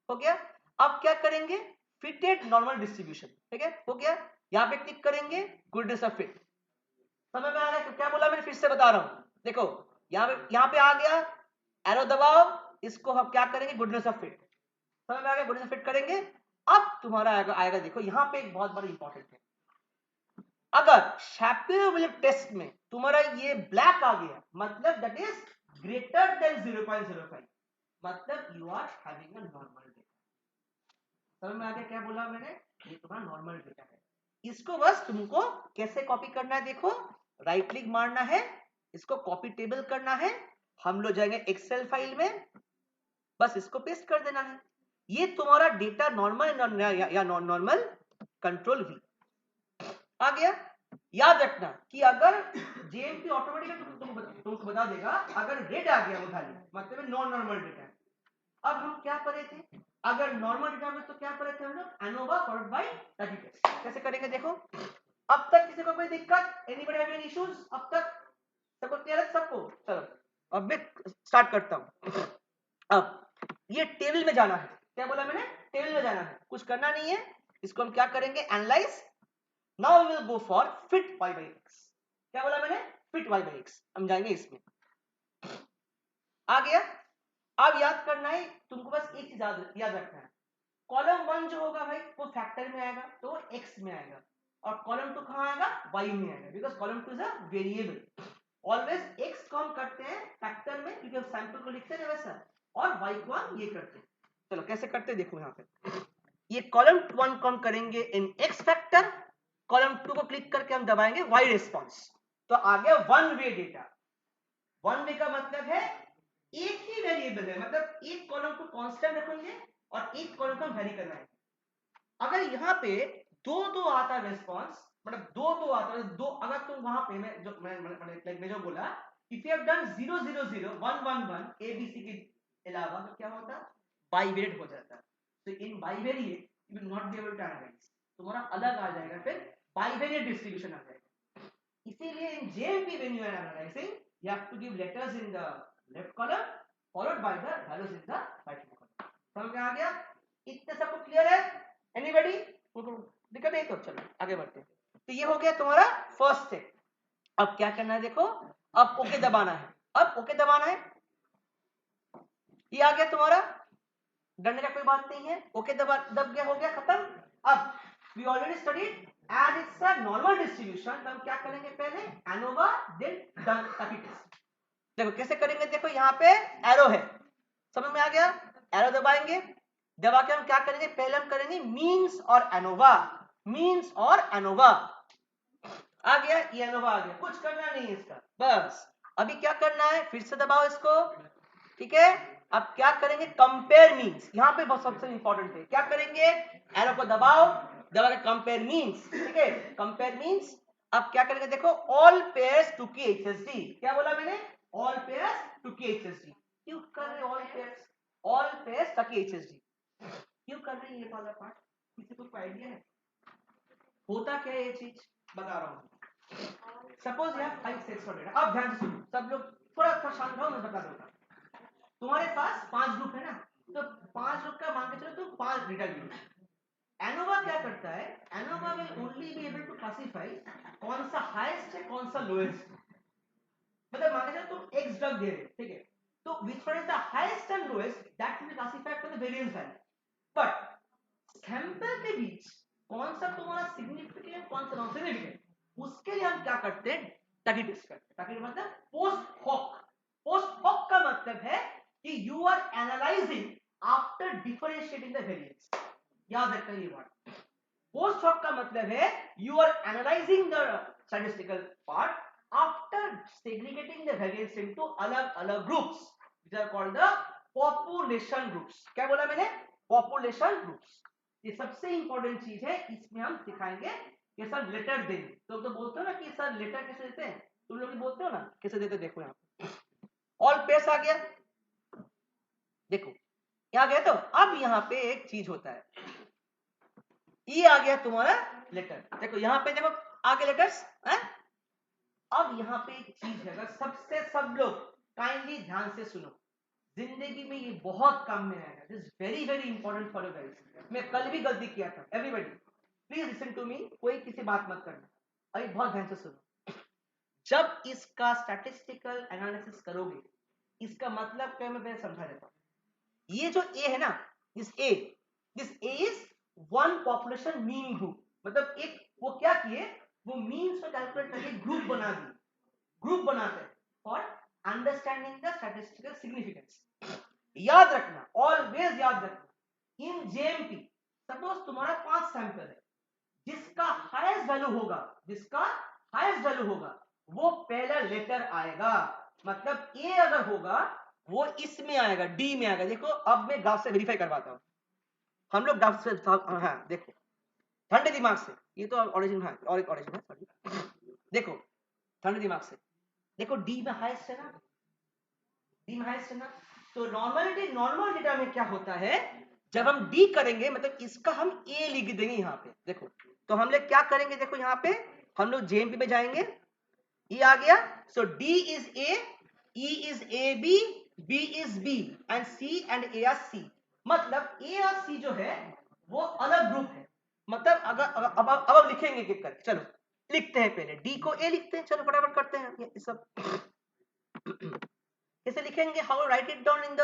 हो गया। अब क्या करेंगे, फिटेड नॉर्मल डिस्ट्रीब्यूशन, ठीक है, हो गया। यहाँ पे क्लिक करेंगे, गुडनेस ऑफ फिट, समझ में आ रहा है क्या बोला मैंने, फिर से बता रहा हूँ। देखो यहाँ पे आ गया, एरो दबाओ, इसको हम क्या करेंगे, गुडनेस ऑफ फिट, समझ में आ गया, गुडनेस ऑफ फिट करेंगे। अब तुम्हारा आएगा देखो यहाँ पे एक बहुत बड़ा इंपॉर्टेंट है, अगर शैपिरो टेस्ट में तुम्हारा ये ब्लैक आ गया, मतलब दैट इज ग्रेटर देन 0.05, मतलब you are having a normal data. समझ में आ गया क्या बोला मैंने, ये तुम्हारा नॉर्मल डेटा है। इसको बस तुमको कैसे कॉपी करना है, देखो राइट क्लिक मारना है, इसको कॉपी टेबल करना है, हम लोग जाएंगे एक्सेल फाइल में, बस इसको पेस्ट कर देना है। ये तुम्हारा डेटा नॉर्मल या नॉन नॉर्मल कंट्रोल वी आ गया। याद रखना कि अगर जेएमपी ऑटोमेटिकली तुमको बता देगा, अगर रेड आ गया वो खाली मतलब नॉन नॉर्मल डेटा। अब हम क्या पढ़े थे, अगर नॉर्मल डेटा में तो क्या पढ़े थे हम लोग, ANOVA followed by static test. कैसे करेंगे देखो, अब तक किसी को कोई दिक्कत, एनीबॉडी हैव एनी इश्यूज, अब तक सबको क्लियर है सबको। चलो अब मैं स्टार्ट करता हूं। अब ये टेबल में जाना है, क्या बोला मैंने, टेबल में जाना है, कुछ करना नहीं है। इसको हम क्या करेंगे, analyse. Now we will go for fit y by x। क्या बोला मैंने, फिट y by x, हम जाएंगे इसमें, आ गया। अब याद करना है तुमको, बस एक चीज याद रखना है, कॉलम 1 जो होगा भाई वो फैक्टर में आएगा तो x में आएगा, और कॉलम 2 कहां आएगा, y में आएगा, because column 2 is a variable. Always x को हम करते हैं फैक्टर में क्योंकि हम सैंपल को लिखते हैं वैसा, और y को हम ये करते हैं। चलो कैसे करते हैं देखो, यहाँ पे ये कॉलम 1 को हम करेंगे इन x फैक्टर, कॉलम 2 को क्लिक करके हम दबाएंगे y रिस्पॉन्स, तो आ गया one way data. One way का मतलब है एक ही वेरिएबल है, मतलब एक कॉलम को कांस्टेंट रखेंगे और एक कॉलम को वेरी करना है। अगर यहाँ पे दो आता है रिस्पॉन्स, मतलब दो आता है, दो अगर तुम वहां पे मैं जो बोला, if you have done 0 0 0 1 1 1 ABC के अलावा तो क्या होता, बाइवेरिएट हो जाता। तो in bivariate you will not be able to analyse, तुम्हारा अलग आ जाएगा, फिर बाइवेरिएट डिस्ट्रीब्यूशन आ जाएगा। इसीलिए in JMP when you are analysing you have to give letters in the left column followed by the values in the right column। समझ में आ गया, इतने सबको क्लियर है, एनीबॉडी दिक्कत नहीं, तो चलो आगे बढ़ते हैं। तो ये हो गया तुम्हारा फर्स्ट स्टेप। अब क्या करना है देखो, अब ओके दबाना है, अब ओके दबाना है, ये आ गया तुम्हारा, डरने का कोई बात नहीं है, ओके दब गया, हो गया खत्म। अब we already studied as it's a normal distribution, तो हम क्या करेंगे, पहले एनोवा देन स्टैटिक टेस्ट। देखो कैसे करेंगे, देखो यहाँ पे एरो है, समझ में आ गया, एरो दबाएंगे, दबा के हम क्या करेंगे, पहले हम करेंगे मीन्स और एनोवा, मीन्स और एनोवा, आ गया ये एनोवा आ गया, कुछ करना नहीं है इसका, बस अभी क्या करना है, फिर से दबाओ इसको, ठीक है। अब क्या करेंगे, कंपेयर मीन्स, यहाँ पे बहुत सबसे इंपॉर्टेंट है, क्या करेंगे, एरो को दबाओ, दबा के कंपेयर मीन्स, ठीक है, कंपेयर मीन्स। अब क्या करेंगे देखो, ऑल पेयर्स टू की HSD, क्या बोला मैंने, ऑल पेयर्स टू की HSD, क्यों कर रहे ऑल पेयर्स टू की HSD क्यों कर रहे हैं, ये वाला पार्ट किसी को आइडिया है, होता क्या है ये चीज, बता रहा हूँ। सपोज यह 5 सेट्स ऑफ डेटा, अब ध्यान से सुनो सब लोग, थोड़ा शांत रहो, मैं बता दूंगा। तुम्हारे पास 5 ग्रुप है ना, तो 5 ग्रुप का मान के चलो तुम 5 डेटा लो। एनोवा क्या करता है, ANOVA will only be able to classify कौन सा हाईएस्ट है कौन सा लोएस्ट, मतलब मान के चलो तुम x ड्रग दे रहे हो, ठीक है, तो which one is the highest and lowest that will be classified for the variance value, but sample के बीच कौन सा तुम्हारा सिग्निफिकेंट कौन सा नॉन सिग्निफिकेंट, उसके लिए हम क्या करते हैं, टगी टेस्ट करते हैं। टगी मतलब पोस्ट हॉक, पोस्ट हॉक का मतलब है कि you are analysing after differentiating the variance, याद रखना ये वर्ड। पोस्ट हॉक का मतलब है you are analysing the statistical part after segregating the variance into अलग अलग groups, which are called the population groups। क्या बोला मैंने, पॉपुलेशन ग्रुप्स। ये सबसे इंपॉर्टेंट चीज है, इसमें हम सिखाएंगे कि सर लेटर देंगे, तो बोलते हो ना कि सर लेटर कैसे देते हैं, तुम लोग भी बोलते हो ना कैसे देते, देखो यहाँ पे ऑल पेयर्स आ गया, देखो यहाँ गया, तो अब यहाँ पे एक चीज होता है, ये आ गया तुम्हारा लेटर, देखो यहाँ पे देखो आगे लेटर्स है, अब यहाँ पे एक चीज है, अगर सबसे सब लोग काइंडली ध्यान से सुनो, जिंदगी में ये बहुत काम में आएगा, this very very important for you guys. मैं कल भी गलती किया था, everybody please listen to me, कोई किसी बात मत करना, अरे बहुत ध्यान से सुनो। जब इसका स्टैटिस्टिकल एनालिसिस करोगे, इसका मतलब क्या, मैं पहले समझा देता हूँ। ये जो ए है ना, this A is one population mean group, मतलब एक वो क्या किए, वो मीन्स को कैलकुलेट करके ग्रुप बना दिए, ग्रुप बनाते हैं for understanding the statistical significance. याद रखना, ऑलवेज याद रखना, इन जेएमपी सपोज तुम्हारा 5 सैंपल है, जिसका हाईएस्ट वैल्यू होगा, जिसका हाईएस्ट वैल्यू होगा वो पहला लेटर आएगा, मतलब ए अगर होगा वो इसमें आएगा, डी में आएगा। देखो अब मैं ग्राफ से वेरीफाई करवाता हूं, हम लोग ग्राफ से, हाँ देखो ठंडे दिमाग से, ये तो ओरिजिन है और एक ओरिजिन है, सॉरी, देखो ठंडे दिमाग से देखो, डी में हाईएस्ट है ना, डी में हाईएस्ट है ना, तो नॉर्मल डेटा में क्या होता है, जब हम डी करेंगे मतलब इसका हम ए लिख देंगे यहाँ पे, देखो तो हम लोग क्या करेंगे, देखो यहाँ पे हम लोग जेएमपी में जाएंगे, ई आ गया, so D is A, E is A B, B is B and C and A are C, मतलब ए और सी जो है वो अलग ग्रुप है, मतलब अगर अब लिखेंगे एक करके, चलो लिखते हैं, पहले डी को ए लिखते हैं, चलो फटाफट करते हैं ये सब। कैसे लिखेंगे, how write it down in the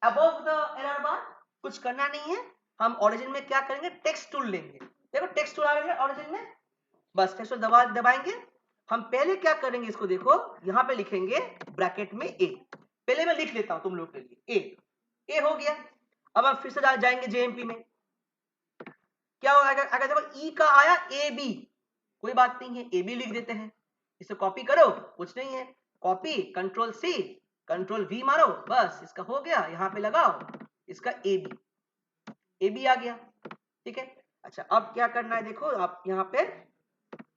above the error bar, कुछ करना नहीं है, हम ओरिजिन में क्या करेंगे, टेक्स्ट टूल लेंगे, देखो टेक्स्ट टूल आ रहा है ओरिजिन में, बस टेक्स्ट टूल दबाएंगे, हम पहले क्या करेंगे, इसको देखो यहाँ पे लिखेंगे ब्रैकेट में ए, पहले मैं लिख लेता हूं तुम लोग के लिए, ए हो गया। अब हम फिर से जाएंगे जेएमपी में, क्या होगा, अगर देखो ई का आया ए बी, कोई बात नहीं है, ए बी लिख देते हैं, इसे कॉपी करो, कुछ नहीं है, copy control C control V मारो, बस इसका हो गया, यहाँ पे लगाओ इसका ए बी आ गया, ठीक है। अच्छा अब क्या करना है, देखो आप यहाँ पे,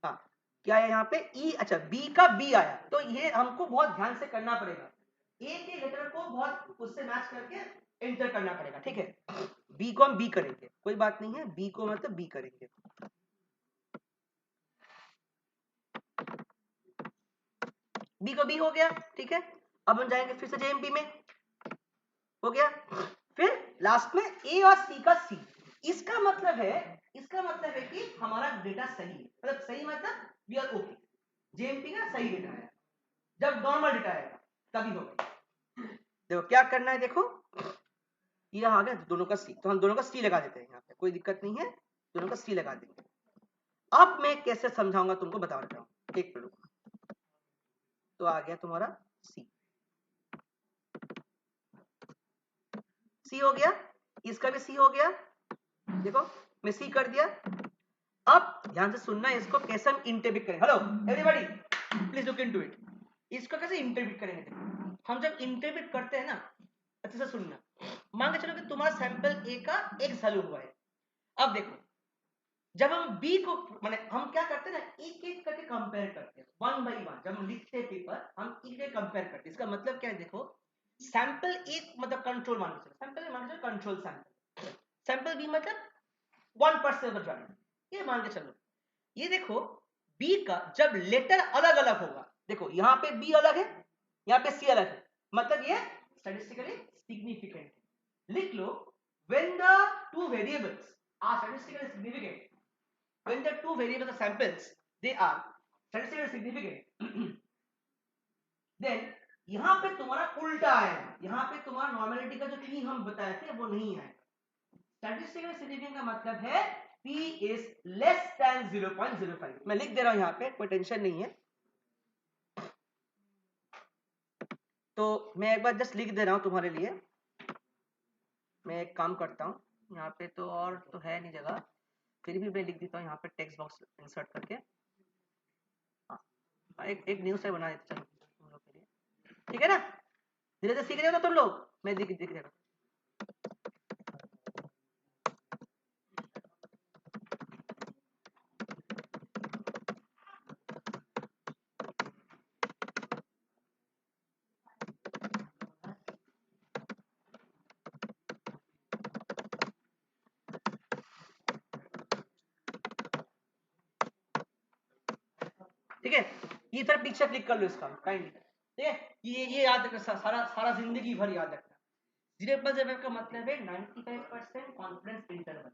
हाँ क्या है यहाँ पे ई, अच्छा बी का बी आया, तो ये हमको बहुत ध्यान से करना पड़ेगा, ए के लेटर को बहुत उससे मैच करके एंटर करना पड़ेगा, ठीक है। बी को हम बी करेंगे, कोई बात नहीं है, बी को मतलब बी करेंगे, बी को बी हो गया, ठीक है। अब हम जाएंगे फिर से जेएमपी में, हो गया, फिर लास्ट में ए और सी का सी, इसका मतलब है कि हमारा डेटा सही है, मतलब सही मतलब वी आर ओके, जेएमपी का सही डेटा है, जब नॉर्मल डेटा आएगा तभी होगा। देखो क्या करना है, देखो ये आ गया दोनों का सी, तो हम दोनों का सी लगा देते हैं, यहाँ पे कोई दिक्कत नहीं है, दोनों का सी लगा देंगे। अब मैं कैसे समझाऊंगा तुमको बता रहा हूँ, एक मिनट, तो आ गया तुम्हारा सी, सी हो गया, इसका भी सी हो गया, देखो मैं सी कर दिया। अब ध्यान से सुनना, इसको कैसे हम इंटरप्रेट करें, hello everybody please look into it, इसको कैसे इंटरप्रेट करेंगे, देखो हम जब इंटरप्रेट करते हैं ना, अच्छे से सुनना, मान के चलो कि तुम्हारा सैंपल ए का एक्स वैल्यू हुआ है, अब देखो जब हम बी को, माने हम क्या करते हैं ना, एक एक करके कंपेयर करते हैं, वन बाई वन, जब हम लिखते हैं पेपर हम एक एक कंपेयर करते हैं, इसका मतलब क्या है, देखो सैंपल एक मतलब कंट्रोल मान के चलो, सैंपल मान के चलो कंट्रोल सैंपल, सैंपल बी मतलब 1% ये मान के चलो, ये देखो बी का जब लेटर अलग अलग होगा, देखो यहाँ पे बी अलग है, यहाँ पे सी अलग है, मतलब ये स्टैटिस्टिकली सिग्निफिकेंट है, लिख लो, when the two variables are statistically significant, when the two variables are samples they are statistically significant, then यहाँ पे तुम्हारा उल्टा आएगा, यहाँ पे तुम्हारा नॉर्मेलिटी का जो मीन हम बताए थे वो नहीं आएगा, स्टैटिस्टिकली सिग्निफिकेंट का मतलब है P is less than 0.05, मैं लिख दे रहा हूं यहाँ पे, कोई टेंशन नहीं है, तो मैं एक बार जस्ट लिख दे रहा हूं तुम्हारे लिए, मैं एक काम करता हूँ, यहाँ पे तो और तो है नहीं जगह, फिर भी मैं लिख देता हूँ यहाँ पे टेक्स्ट बॉक्स इंसर्ट करके, एक न्यूज से बना देते चलो तुम लोग के लिए, ठीक है ना, धीरे धीरे सीख रहे हो ना तुम लोग, मैं दिख देगा, ठीक है। ये तरह पिक्चर क्लिक कर लो इसका काइंडली, ठीक है। ये याद रखना, सारा सारा जिंदगी भर याद रखना। 0% का मतलब है 95% कॉन्फिडेंस इंटरवल।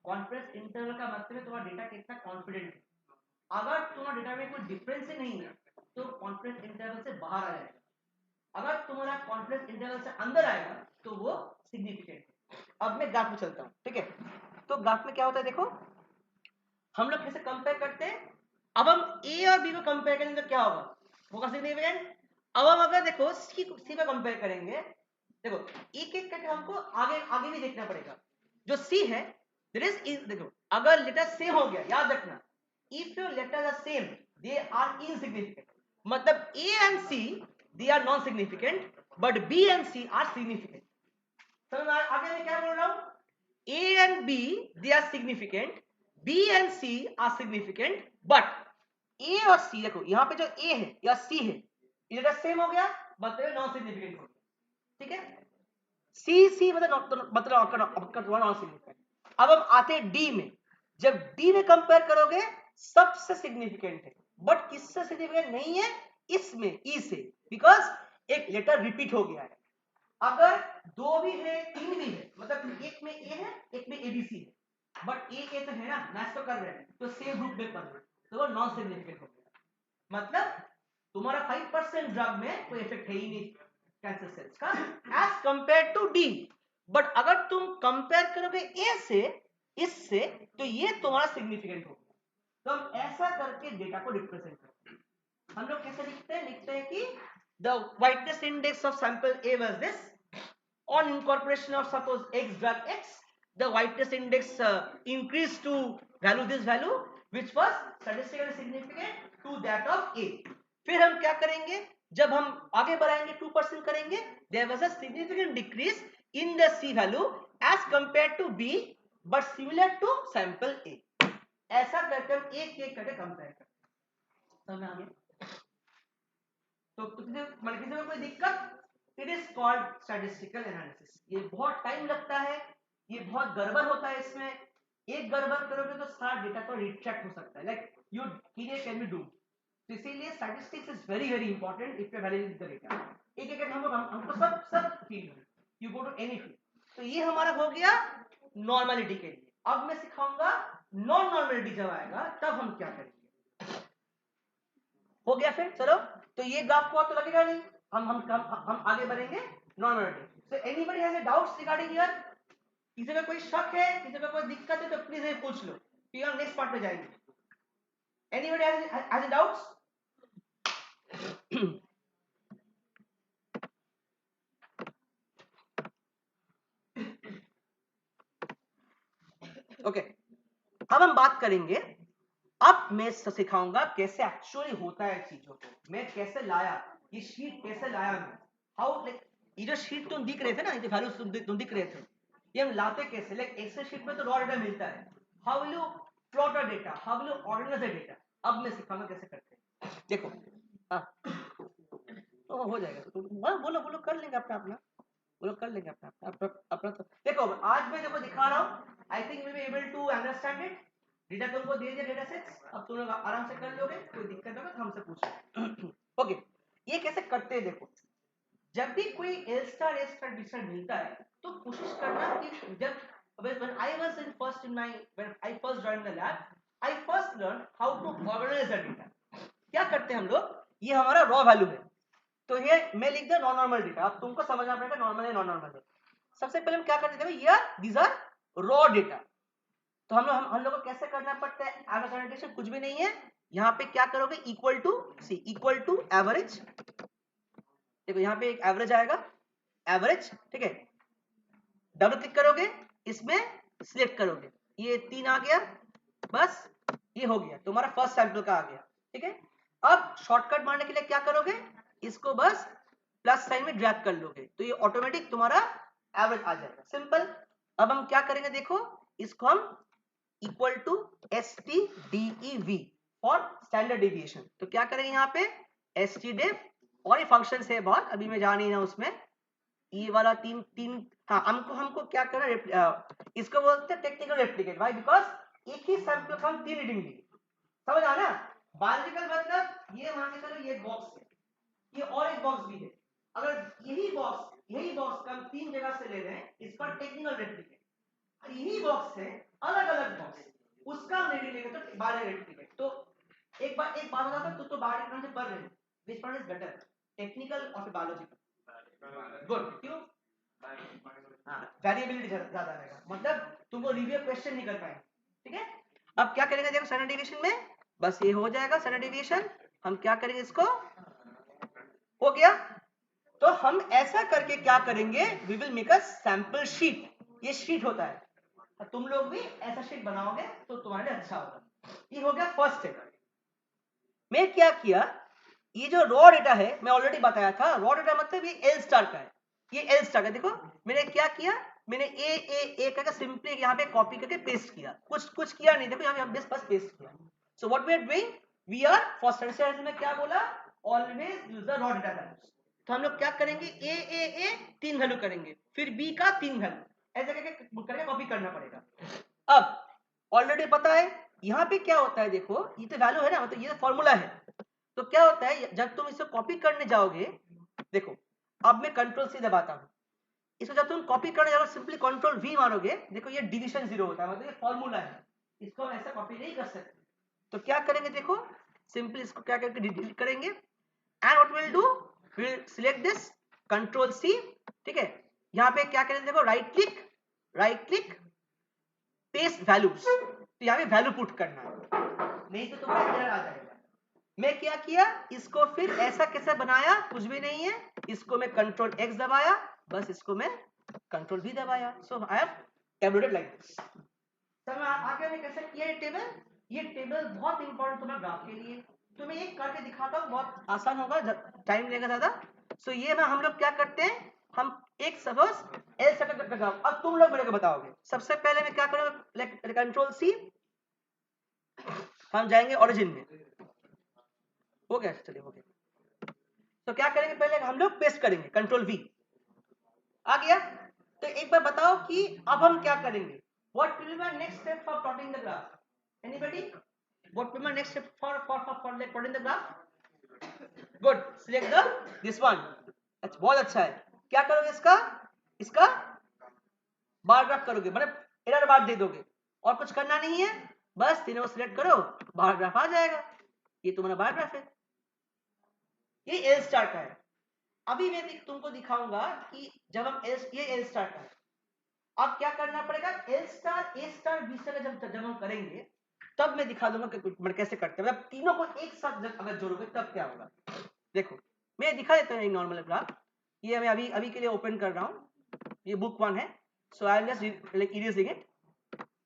कॉन्फिडेंस इंटरवल का मतलब है तुम्हारा डेटा कितना कॉन्फिडेंट है। अगर तुम्हारा डेटा में कोई डिफरेंस ही नहीं है तो कॉन्फिडेंस इंटरवल से बाहर आ जाएगा। अगर तुम्हारा कॉन्फिडेंस इंटरवल से अंदर आएगा तो वो सिग्निफिकेंट है। अब मैं ग्राफ में चलता हूँ, ठीक है। तो ग्राफ में क्या होता है देखो, हम लोग कैसे कंपेयर करते हैं। अब हम ए और बी को कंपेयर करेंगे तो क्या होगा सिग्निफिकेंट। अब हम अगर देखो सी को कंपेयर करेंगे, देखो एक एक करके हमको आगे आगे भी देखना पड़ेगा। जो सी है देखो अगर लेटर सेम हो गया, याद रखना if your letters are same they are insignificant, मतलब A and C they are non significant but B and C are significant. समझ में आगे मैं क्या बोल रहा हूं, A and B they are significant, B and C are significant but A और सी, देखो यहां पे जो ए है या सी है ये लेटर सेम हो गया मतलब नॉन सिग्निफिकेंट हो गया, ठीक है। सी मतलब नॉन सिग्निफिकेंट। अब हम आते हैं डी में, जब डी में कंपेयर करोगे सबसे सिग्निफिकेंट है बट किससे सिग्निफिकेंट नहीं है, इसमें ई से, बिकॉज एक लेटर रिपीट हो गया है। अगर दो भी है तीन भी है, मतलब एक में ए है एक में एबीसी है बट ए तो है ना, मैच तो कर रहे हैं तो सेम ग्रुप में कर रहे हैं तो वो नॉन सिग्निफिकेंट हो गया। मतलब तुम्हारा 5% ड्रग में कोई इफेक्ट है ही नहीं कैंसर सेल्स का as compare to D. But अगर तुम कंपेयर करोगे ए से इससे तो ये तुम्हारा सिग्निफिकेंट होगा। तो हम ऐसा करके डेटा को रिप्रेजेंट करते हैं। हम लोग कैसे लिखते हैं कि the whiteness index of sample A was this, on incorporation of suppose x drug x the whiteness index increased to value this value which was statistically significant to that of A। फिर हम क्या करेंगे, जब हम आगे बढ़ाएंगे 2% करेंगे, there was a significant decrease in the C value as compared to B but similar to sample A। ऐसा करके हम एक एक करके कंपेयर करते हैं। समझ में आ गया। तो किसी में कोई दिक्कत, it is called statistical analysis. ये बहुत टाइम लगता है, ये बहुत गड़बड़ होता है इसमें। एक गड़बड़ करोगे तो सारा डेटा को रिट्रैक्ट हो सकता है, like you can be do. तो इसीलिए statistics is very very important if you validate the data. एक एक हमको सब फील्ड में you go to any field. तो ये हमारा हो गया नॉर्मलिटी के लिए। अब मैं सिखाऊंगा नॉन नॉर्मलिटी जब आएगा तब हम क्या करेंगे। हो गया फिर, चलो। तो ये ग्राफ को तो लगेगा नहीं, हम आगे बढ़ेंगे normality. So anybody has a doubts regarding here, किसी का कोई शक है, किसी का कोई दिक्कत है तो प्लीज ये पूछ लो, फिर हम नेक्स्ट पार्ट पे जाएंगे। Anybody has a doubts? Okay, अब हम बात करेंगे, अब मैं सिखाऊंगा कैसे एक्चुअली होता है चीजों को, मैं कैसे लाया ये शीट, कैसे लाया मैं, हाउ लाइक ये जो शीट तुम दिख रहे थे ना, ये जो वैल्यूज तुम दिख रहे थे, ये हम लाते कैसे, लाइक एक्सेल शीट में तो रॉ डेटा मिलता है, how will you plot a data, how will you organise a data. अब मैं सिखाऊंगा कैसे करते हैं। देखो तो हो जाएगा, तो बोलो बोलो कर लेंगे अपना अपना, बोलो कर लेंगे अपना तो देखो आज मैं देखो दिखा रहा हूँ, I think we be able to understand it. Data तुमको दे दिया डेटा सेट्स, अब तुम लोग आराम से कर लोगे, कोई दिक्कत होगा तो हमसे पूछो। ओके, ये कैसे करते हैं देखो, जब भी कोई एल स्टार डिस्टर मिलता है तो कोशिश करना कि जब when I was in first in my when I first joined the lab, I first learned how to organize the data। क्या करते हैं हम लोग, ये हमारा रॉ वैल्यू है तो ये मैं लिख दिया नॉन नॉर्मल डेटा। अब तुमको समझना पड़ेगा नॉर्मल है नॉन नॉर्मल है। सबसे पहले हम क्या करते थे, यार दीज आर रॉ डेटा। तो हम लोग को कैसे करना पड़ता है, एवरेज कुछ भी नहीं है, यहाँ पे क्या करोगे equal to C equal to average. देखो यहाँ पे एक एवरेज आएगा, एवरेज, ठीक है। डबल क्लिक करोगे, इसमें सिलेक्ट करोगे, ये 3 आ गया, बस ये हो गया तुम्हारा फर्स्ट सैंपल का आ गया, ठीक है। अब शॉर्टकट मारने के लिए क्या करोगे, इसको बस प्लस साइन में ड्रैग कर लोगे तो ये ऑटोमेटिक तुम्हारा एवरेज आ जाएगा, सिंपल। अब हम क्या करेंगे देखो, इसको हम equal to STDEV for standard deviation. तो क्या करेंगे यहाँ पे STDEV, और ये फंक्शन है बहुत, अभी मैं जा नहीं रहा उसमें। ये वाला तीन हाँ, हमको क्या करना, इसको बोलते हैं टेक्निकल रेप्लिकेट। भाई बिकॉज एक ही सैंपल का हम 3 रीडिंग ली, समझ आना। बायोलॉजिकल मतलब ये मान के चलो ये बॉक्स है, ये और एक बॉक्स भी है। अगर यही बॉक्स का हम 3 जगह से ले रहे हैं, इस पर टेक्निकल रेट लिखे, यही बॉक्स है अलग अलग बॉक्स, उसका हम रेट लेंगे तो बाहर रेट लिखे। तो एक बात बता दो, तो बाहर इतना से पढ़ रहे हैं, which one is better, technical और बायोलॉजिकल? गुड, क्यों? वेरिएबिलिटी ज्यादा रहेगा, मतलब तुमको रिव्यू क्वेश्चन नहीं कर पाएंगे, ठीक है। अब क्या करेंगे देखो स्टैंडर्ड डेविएशन में, बस ये हो जाएगा स्टैंडर्ड डेविएशन। हम क्या करेंगे, इसको हो गया, तो हम ऐसा करके क्या करेंगे, we will make a sample sheet. ये शीट होता है, तुम लोग भी ऐसा शीट बनाओगे तो तुम्हारे लिए अच्छा होगा। ये हो गया फर्स्ट स्टेप। मैं क्या किया, ये जो रॉ डेटा है मैं ऑलरेडी बताया था, रॉ डेटा मतलब ये एल स्टार का है, ये एल स्टार का। देखो मैंने क्या किया, मैंने ए करके सिंपली यहाँ पे कॉपी करके पेस्ट किया, कुछ किया नहीं, देखो यहाँ पे बस पेस्ट किया। So what we are doing, we are for standard में क्या बोला, always use the raw data values. तो हम लोग क्या करेंगे, ए 3 वैल्यू करेंगे, फिर बी का 3 वैल्यू, ऐसे करके कॉपी करना पड़ेगा। अब ऑलरेडी पता है यहाँ पे क्या होता है, देखो ये तो वैल्यू है ना, मतलब ये फॉर्मूला है। तो क्या होता है जब तुम इसे कॉपी करने जाओगे, देखो अब मैं कंट्रोल सी दबाता हूँ, इसको जब तुम कॉपी करने जाओगे सिंपली कंट्रोल वी मारोगे, देखो ये डिवीजन 0 होता है, मतलब ये फॉर्मूला है, इसको हम ऐसा कॉपी नहीं कर सकते। तो क्या करेंगे, देखो सिंपली इसको क्या करके डिलीट करेंगे, and what will do, will select this control C, ठीक है। यहाँ पे क्या करेंगे, देखो राइट क्लिक पेस्ट वैल्यूज, तो यहाँ पे वैल्यू पुट करना है, नहीं तो तुम्हारा एरर आ जाएगा। मैं क्या किया, इसको फिर ऐसा कैसे बनाया, कुछ भी नहीं है, इसको मैं कंट्रोल एक्स दबाया, बस इसको मैं कंट्रोल वी दबाया, so I have tabulated like this. Sir आगे मैं कैसे किया ये टेबल बहुत इंपॉर्टेंट तुम्हारे ग्राफ के लिए, तो मैं एक करके दिखाता हूँ, बहुत आसान होगा, टाइम लेगा ज्यादा। सो ये में हम लोग क्या करते हैं, हम एक सपोज एल सेकंड का ग्राफ, अब तुम लोग मेरे को बताओगे। सबसे पहले मैं क्या करूँगा, कंट्रोल सी, हम जाएंगे ओरिजिन में, हो गया, चलिए हो गया। तो क्या करेंगे, पहले हम लोग पेस्ट करेंगे, कंट्रोल वी आ गया। तो एक बार बताओ कि अब हम क्या करेंगे, what will be my next step for plotting the graph, anybody, what will be my next step for plotting the graph? Good, select the this one, अच्छा बहुत अच्छा है। क्या करोगे, इसका बार ग्राफ करोगे, मतलब एरर बार दे दोगे, और कुछ करना नहीं है, बस तीनों को सिलेक्ट करो, बार ग्राफ आ जाएगा, ये तुम्हारा बार ग्राफ है, ये एल स्टार का है। अभी मैं तुमको दिखाऊंगा कि जब हम ये एल स्टार का है, अब क्या करना पड़ेगा, एल स्टार ए स्टार बी स्टार जब हम करेंगे, तब मैं दिखा दूंगा कि कैसे करते हैं, मतलब तीनों को एक साथ जब अगर जोड़ोगे तब क्या होगा। देखो मैं दिखा देता हूँ एक नॉर्मल ग्राफ, ये मैं अभी के लिए ओपन कर रहा हूँ, ये बुक 1 है, so I will just like erasing it,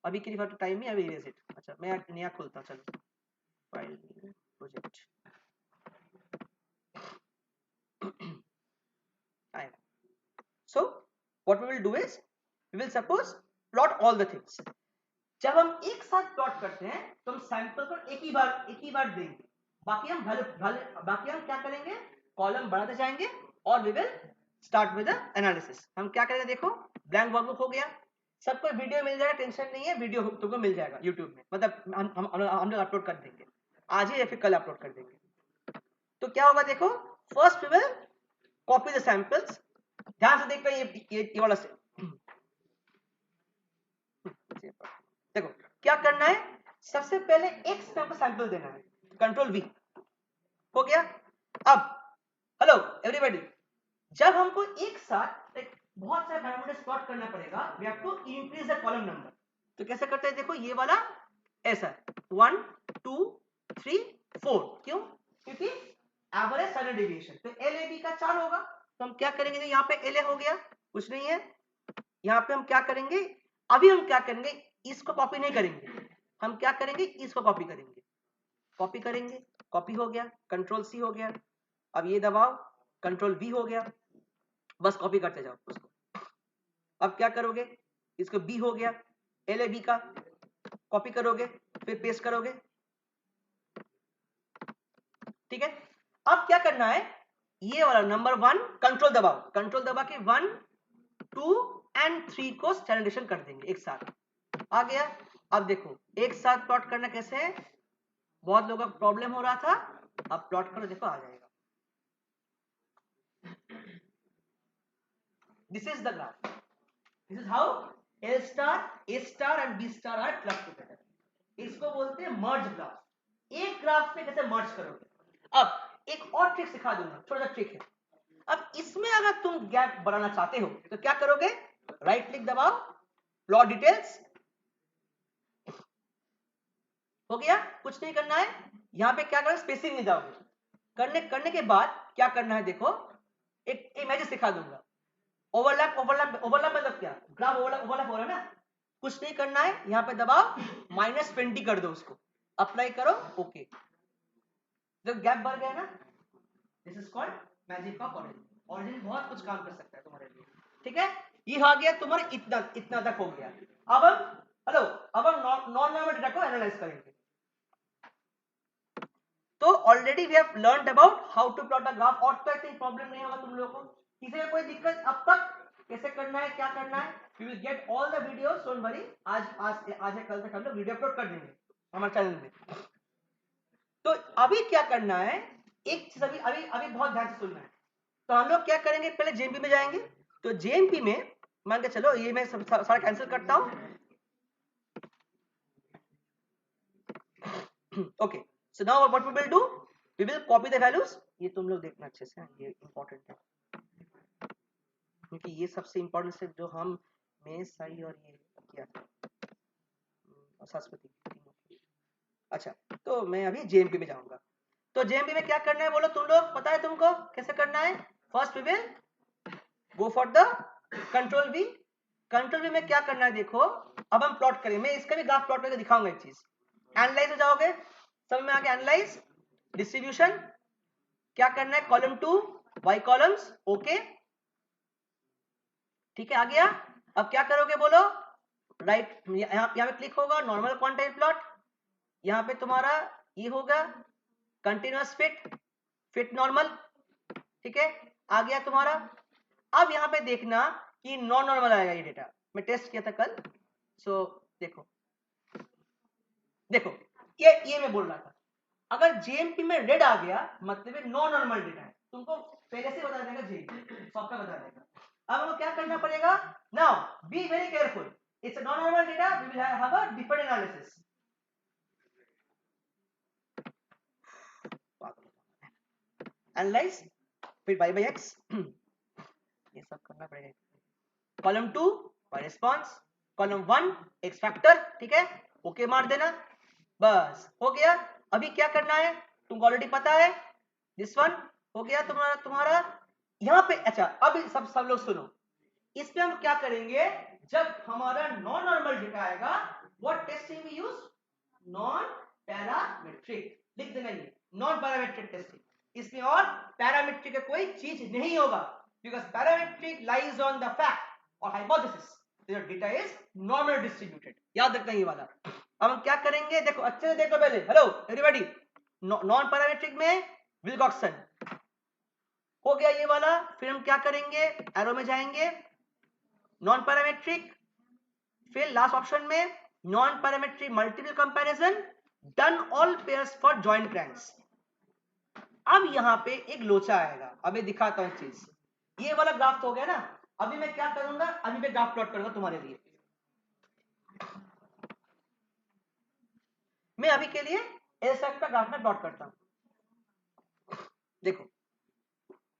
अभी के लिए टाइम में अभी इरेज इट। अच्छा मैं नया खोलता हूँ, चलो file project so what we will do is we will suppose plot all the things। जब हम एक साथ प्लॉट करते हैं तो हम सैंपल को एक ही बार देंगे, बाकी हम क्या करेंगे, कॉलम बढ़ाते जाएंगे, और we will start with the analysis. हम क्या करेंगे, देखो ब्लैंक वर्कबुक हो गया, सबको वीडियो मिल जाएगा, टेंशन नहीं है, वीडियो तुमको मिल जाएगा यूट्यूब में, मतलब हम लोग अपलोड कर देंगे आज ही या फिर कल अपलोड कर देंगे। तो क्या होगा, देखो first we will copy the samples, ध्यान से देखना, ये वाला से देखो क्या करना है, सबसे पहले एक्स में हमको सैंपल देना है, कंट्रोल वी हो गया। अब हेलो एवरीबॉडी, जब हमको एक साथ एक बहुत सारे पैरामीटर्स प्लॉट करना पड़ेगा, we have to increase the column number. तो कैसे करते हैं, देखो ये वाला ऐसा 1 2 3 4, क्यों, क्योंकि एवरेज स्टैंडर्ड डेविएशन, तो एल का 4 होगा, तो हम क्या करेंगे, यहाँ पे एल हो गया, कुछ नहीं है, यहाँ पे हम क्या करेंगे, अभी हम क्या करेंगे, इसको कॉपी नहीं करेंगे, हम क्या करेंगे, इसको कॉपी करेंगे, कॉपी हो गया, कंट्रोल सी हो गया, अब ये दबाओ, कंट्रोल वी हो गया, बस कॉपी करते जाओ उसको। अब क्या करोगे, इसको बी हो गया, एल बी का कॉपी करोगे, फिर पेस्ट करोगे, ठीक है। अब क्या करना है, ये वाला नंबर 1 कंट्रोल दबाओ, कंट्रोल दबा के 1 2 एंड 3 को स्टैंडर्डाइजेशन कर देंगे एक साथ, आ गया। अब देखो एक साथ प्लॉट करना कैसे है, बहुत लोगों को प्रॉब्लम हो रहा था, अब प्लॉट करो, देखो आ जाएगा। This is the graph, this is how L star, A star and B star are clubbed together. इसको बोलते हैं मर्ज ग्राफ। एक ग्राफ पे कैसे मर्ज करोगे। अब एक और ट्रिक सिखा दूंगा, छोटा सा ट्रिक है। अब इसमें अगर तुम गैप बनाना चाहते हो तो क्या करोगे, राइट क्लिक दबाओ, प्लॉट डिटेल्स, हो गया, कुछ नहीं करना है। यहाँ पे क्या करना, स्पेसिंग में जाओगे, करने के बाद क्या करना है, देखो एक इमेज सिखा दूंगा। ओवरलैप ओवरलैप ओवरलैप मतलब क्या, ग्राफ ओवरलैप ओवरलैप हो रहा है ना, कुछ नहीं करना है, यहाँ पे दबाओ, -20 कर दो, उसको अप्लाई करो, ओके, जब गैप भर गया ना, this is called magic of origin. Origin बहुत कुछ काम कर सकता है तुम्हारे लिए, ठीक है। ये आ गया तुम्हारे, इतना तक हो गया। अब हम नॉन नॉर्मल डेटा को एनालाइज करेंगे। तो already we have learned about how to plot a graph, और तो आई थिंक प्रॉब्लम नहीं होगा तुम लोगों को, किसी में कोई दिक्कत अब तक, कैसे करना है, क्या करना है, we will get all the videos, don't worry. आज है कल तक हम लोग वीडियो अपलोड कर देंगे हमारे चैनल में। तो अभी क्या करना है, एक चीज अभी अभी अभी बहुत ध्यान से सुनना है। तो हम लोग क्या करेंगे, पहले जेएमपी में जाएंगे। तो जेएमपी में मान के चलो, ये मैं सारा कैंसिल करता हूं, okay. So now what we will do, we will copy the values. ये तुम लोग देखना अच्छे से, ये इंपॉर्टेंट है, क्योंकि ये सबसे इंपॉर्टेंट है जो हम मेस साई और ये किया था सरस्वती। अच्छा, तो मैं अभी जेएमपी में जाऊंगा। तो जेएमपी में क्या करना है बोलो, तुम लोग पता है तुमको कैसे करना है। First we will go for the control V. Control V में क्या करना है, देखो अब हम प्लॉट करेंगे, मैं इसका भी ग्राफ प्लॉट करके दिखाऊंगा एक चीज। एनालाइज में जाओगे, सब में आके एनालाइज डिस्ट्रीब्यूशन, क्या करना है, कॉलम 2 वाई कॉलम्स, ओके, ठीक है, आ गया। अब क्या करोगे बोलो, राइट, यहाँ पे क्लिक होगा, नॉर्मल क्वांटाइल प्लॉट, यहाँ पे तुम्हारा ये होगा कंटिन्यूअस फिट नॉर्मल, ठीक है, आ गया तुम्हारा। अब यहाँ पे देखना कि नॉन नॉर्मल आएगा ये डेटा, मैं टेस्ट किया था कल। सो देखो ये मैं बोल रहा था, अगर जेएमपी में रेड आ गया मतलब नॉन नॉर्मल डेटा है, तुमको पहले से बता देगा, जेएमपी सॉफ्टवेयर बता देगा। अब हमको क्या करना पड़ेगा, now be very careful, it's a non normal data, we will have a different analysis. Analyse फिर y by x, ये सब करना पड़ेगा। Column 2 y response, column 1 x factor, ठीक है, ओके मार देना, बस हो गया। अभी क्या करना है तुमको ऑलरेडी पता है, दिस वन हो गया तुम्हारा यहाँ पे। अच्छा, अब सब लोग सुनो, इसमें हम क्या करेंगे, जब हमारा नॉन नॉर्मल डेटा आएगा, what testing we use, non parametric, लिख देना ये नॉन पैरामेट्रिक टेस्टिंग। इसमें और पैरामेट्रिक का कोई चीज नहीं होगा, because parametric lies on the fact और hypothesis that data is normal distributed, याद रखना ये वाला। अब हम क्या करेंगे, देखो अच्छे से देखो पहले, हेलो एवरीबॉडी, नॉन पैरामेट्रिक में विल्कॉक्सन हो गया ये वाला। फिर हम क्या करेंगे, एरो में जाएंगे, नॉन पैरामेट्रिक, फिर लास्ट ऑप्शन में non parametric multiple comparison, done all pairs for joint ranks. अब यहाँ पे एक लोचा आएगा, अभी दिखाता हूँ चीज, ये वाला ग्राफ तो हो गया ना। अभी मैं क्या करूंगा, अभी मैं ग्राफ प्लॉट करूंगा तुम्हारे लिए। मैं अभी के लिए एस का ग्राफ में प्लॉट करता हूं। देखो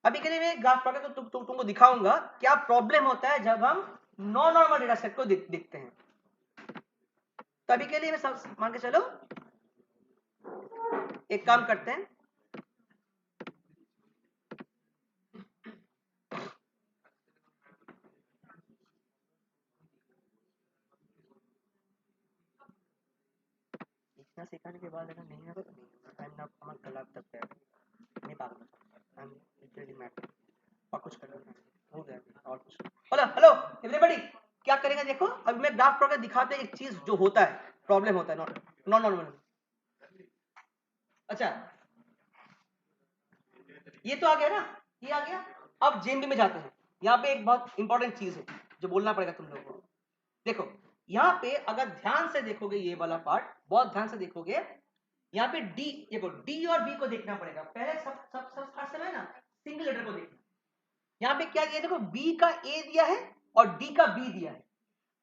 अभी के लिए मैं ग्राफ प्लॉट करके तुमको दिखाऊंगा क्या प्रॉब्लम होता है जब हम नॉन नॉर्मल डेटा सेट को दिखते हैं। तभी के लिए मैं सब मान के चलो, एक काम करते हैं, इतना सिखाने के बाद अगर नहीं होगा तो नहीं, आई एम नॉट अमर गलत तक है, नहीं पागल, आई एम लिटरली मैड, और कुछ कर लेना हो गया और कुछ। हेलो एवरीबॉडी, क्या करेंगे देखो, अभी मैं ग्राफ प्लॉट दिखाते एक चीज जो होता है, प्रॉब्लम होता है नॉन नॉर्मल। अच्छा ये तो आ गया ना, ये आ गया। अब जेएमपी में जाते हैं, यहाँ पे एक बहुत इंपॉर्टेंट चीज है जो बोलना पड़ेगा तुम लोगों को। देखो यहाँ पे अगर ध्यान से देखोगे, ये वाला पार्ट बहुत ध्यान से देखोगे, यहाँ पे डी, देखो डी और बी को देखना पड़ेगा पहले, सब सब सब हर समय ना सिंगल लेटर को देखना। यहाँ पे क्या दिया, देखो बी का ए दिया है और डी का बी दिया है।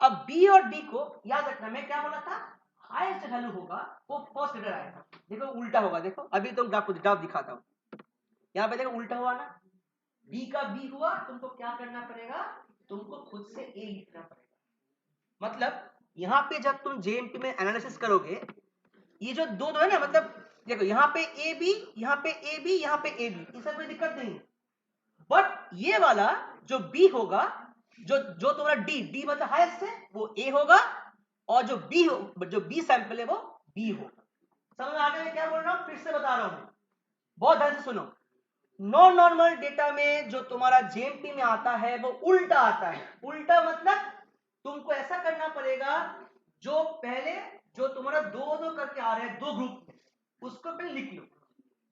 अब बी और डी को याद रखना, मैं क्या बोला था, हाईएस्ट वैल्यू होगा वो फर्स्ट लेटर आएगा। देखो उल्टा होगा, देखो अभी तुम ग्राफ दिखाता हूँ। यहाँ पे देखो उल्टा हुआ ना, बी का बी हुआ, तुमको क्या करना पड़ेगा, तुमको खुद से ए लिखना पड़ेगा। मतलब यहाँ पे जब तुम जेएमपी में एनालिसिस करोगे, ये जो दो है ना, मतलब देखो यहाँ पे ए बी, यहाँ पे ए बी, यहाँ पे ए बी, इससे कोई दिक्कत नहीं। बट ये वाला जो बी होगा, जो जो तुम्हारा डी मतलब हाईएस्ट है, वो ए होगा, और जो बी सैंपल है वो बी होगा। समझ में आ गया मैं क्या बोल रहा हूँ, फिर से बता रहा हूँ, बहुत ध्यान से सुनो। नॉन नॉर्मल डेटा में जो तुम्हारा जेएमपी में आता है वो उल्टा आता है। उल्टा मतलब तुमको ऐसा करना पड़ेगा, जो पहले जो तुम्हारा दो दो करके आ रहे हैं दो ग्रुप में, उसको पहले लिख लो।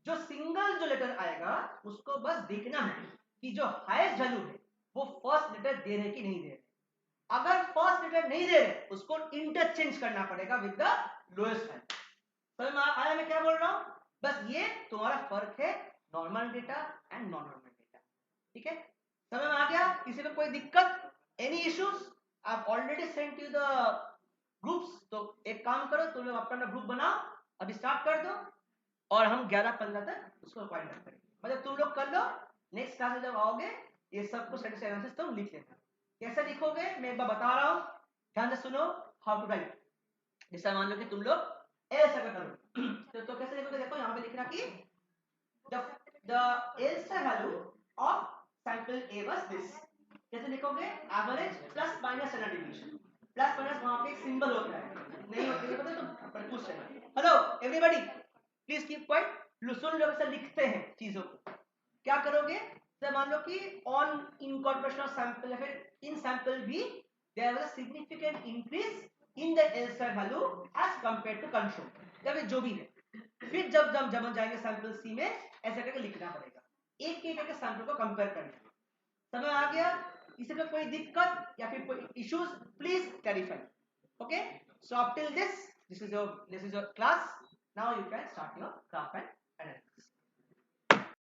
जो सिंगल जो लेटर आएगा उसको बस देखना है कि जो हाईएस्ट वैल्यू है वो फर्स्ट लेटर दे रहे कि नहीं दे रहे। अगर फर्स्ट लेटर नहीं दे रहे उसको इंटरचेंज करना पड़ेगा विद द लोएस्ट वैल्यू। समझ में आया मैं क्या बोल रहा हूं, बस ये तुम्हारा फर्क है normal data and non normal data. ठीक है, समझ में आ गया, किसी को कोई दिक्कत, एनी इश्यूज? आप already send to the groups, तो एक काम करो, तुम लोग अपना ग्रुप बनाओ, अभी स्टार्ट कर दो, और हम 11-15 तक उसको फाइंड आउट करेंगे। मतलब तुम लोग कर लो, नेक्स्ट क्लास में जब आओगे ये सब कुछ एनालिसिस तुम लिख लेना। कैसे लिखोगे मैं एक बार बता रहा हूँ, ध्यान से सुनो। हाउ टू राइट, जैसा मान लो कि तुम लोग ऐसा करो तो कैसे लिखोगे, देखो यहाँ पे लिखना कि the L value of sample A was this। कैसे लिखोगे, average plus minus standard division. Plus minus वहां पे एक सिंबल होता है, नहीं होती है तो प्रपूस है। Hello everybody please keep quiet, सुन लो कैसे लिखते हैं चीजों को। क्या करोगे, तो मान लो कि ऑन इनकॉर्पोरेशन ऑफ सैंपल या फिर in sample B there was a significant increase in the L square value as compared to control, या फिर जो भी है। फिर जब जब जब हम जाएंगे सैंपल सी में, ऐसा करके लिखना पड़ेगा, एक एक करके सैंपल को कंपेयर करना। समझ आ गया, इसी में कोई दिक्कत या फिर कोई issues please clarify. Okay, so up till this is your class, now you can start your graph and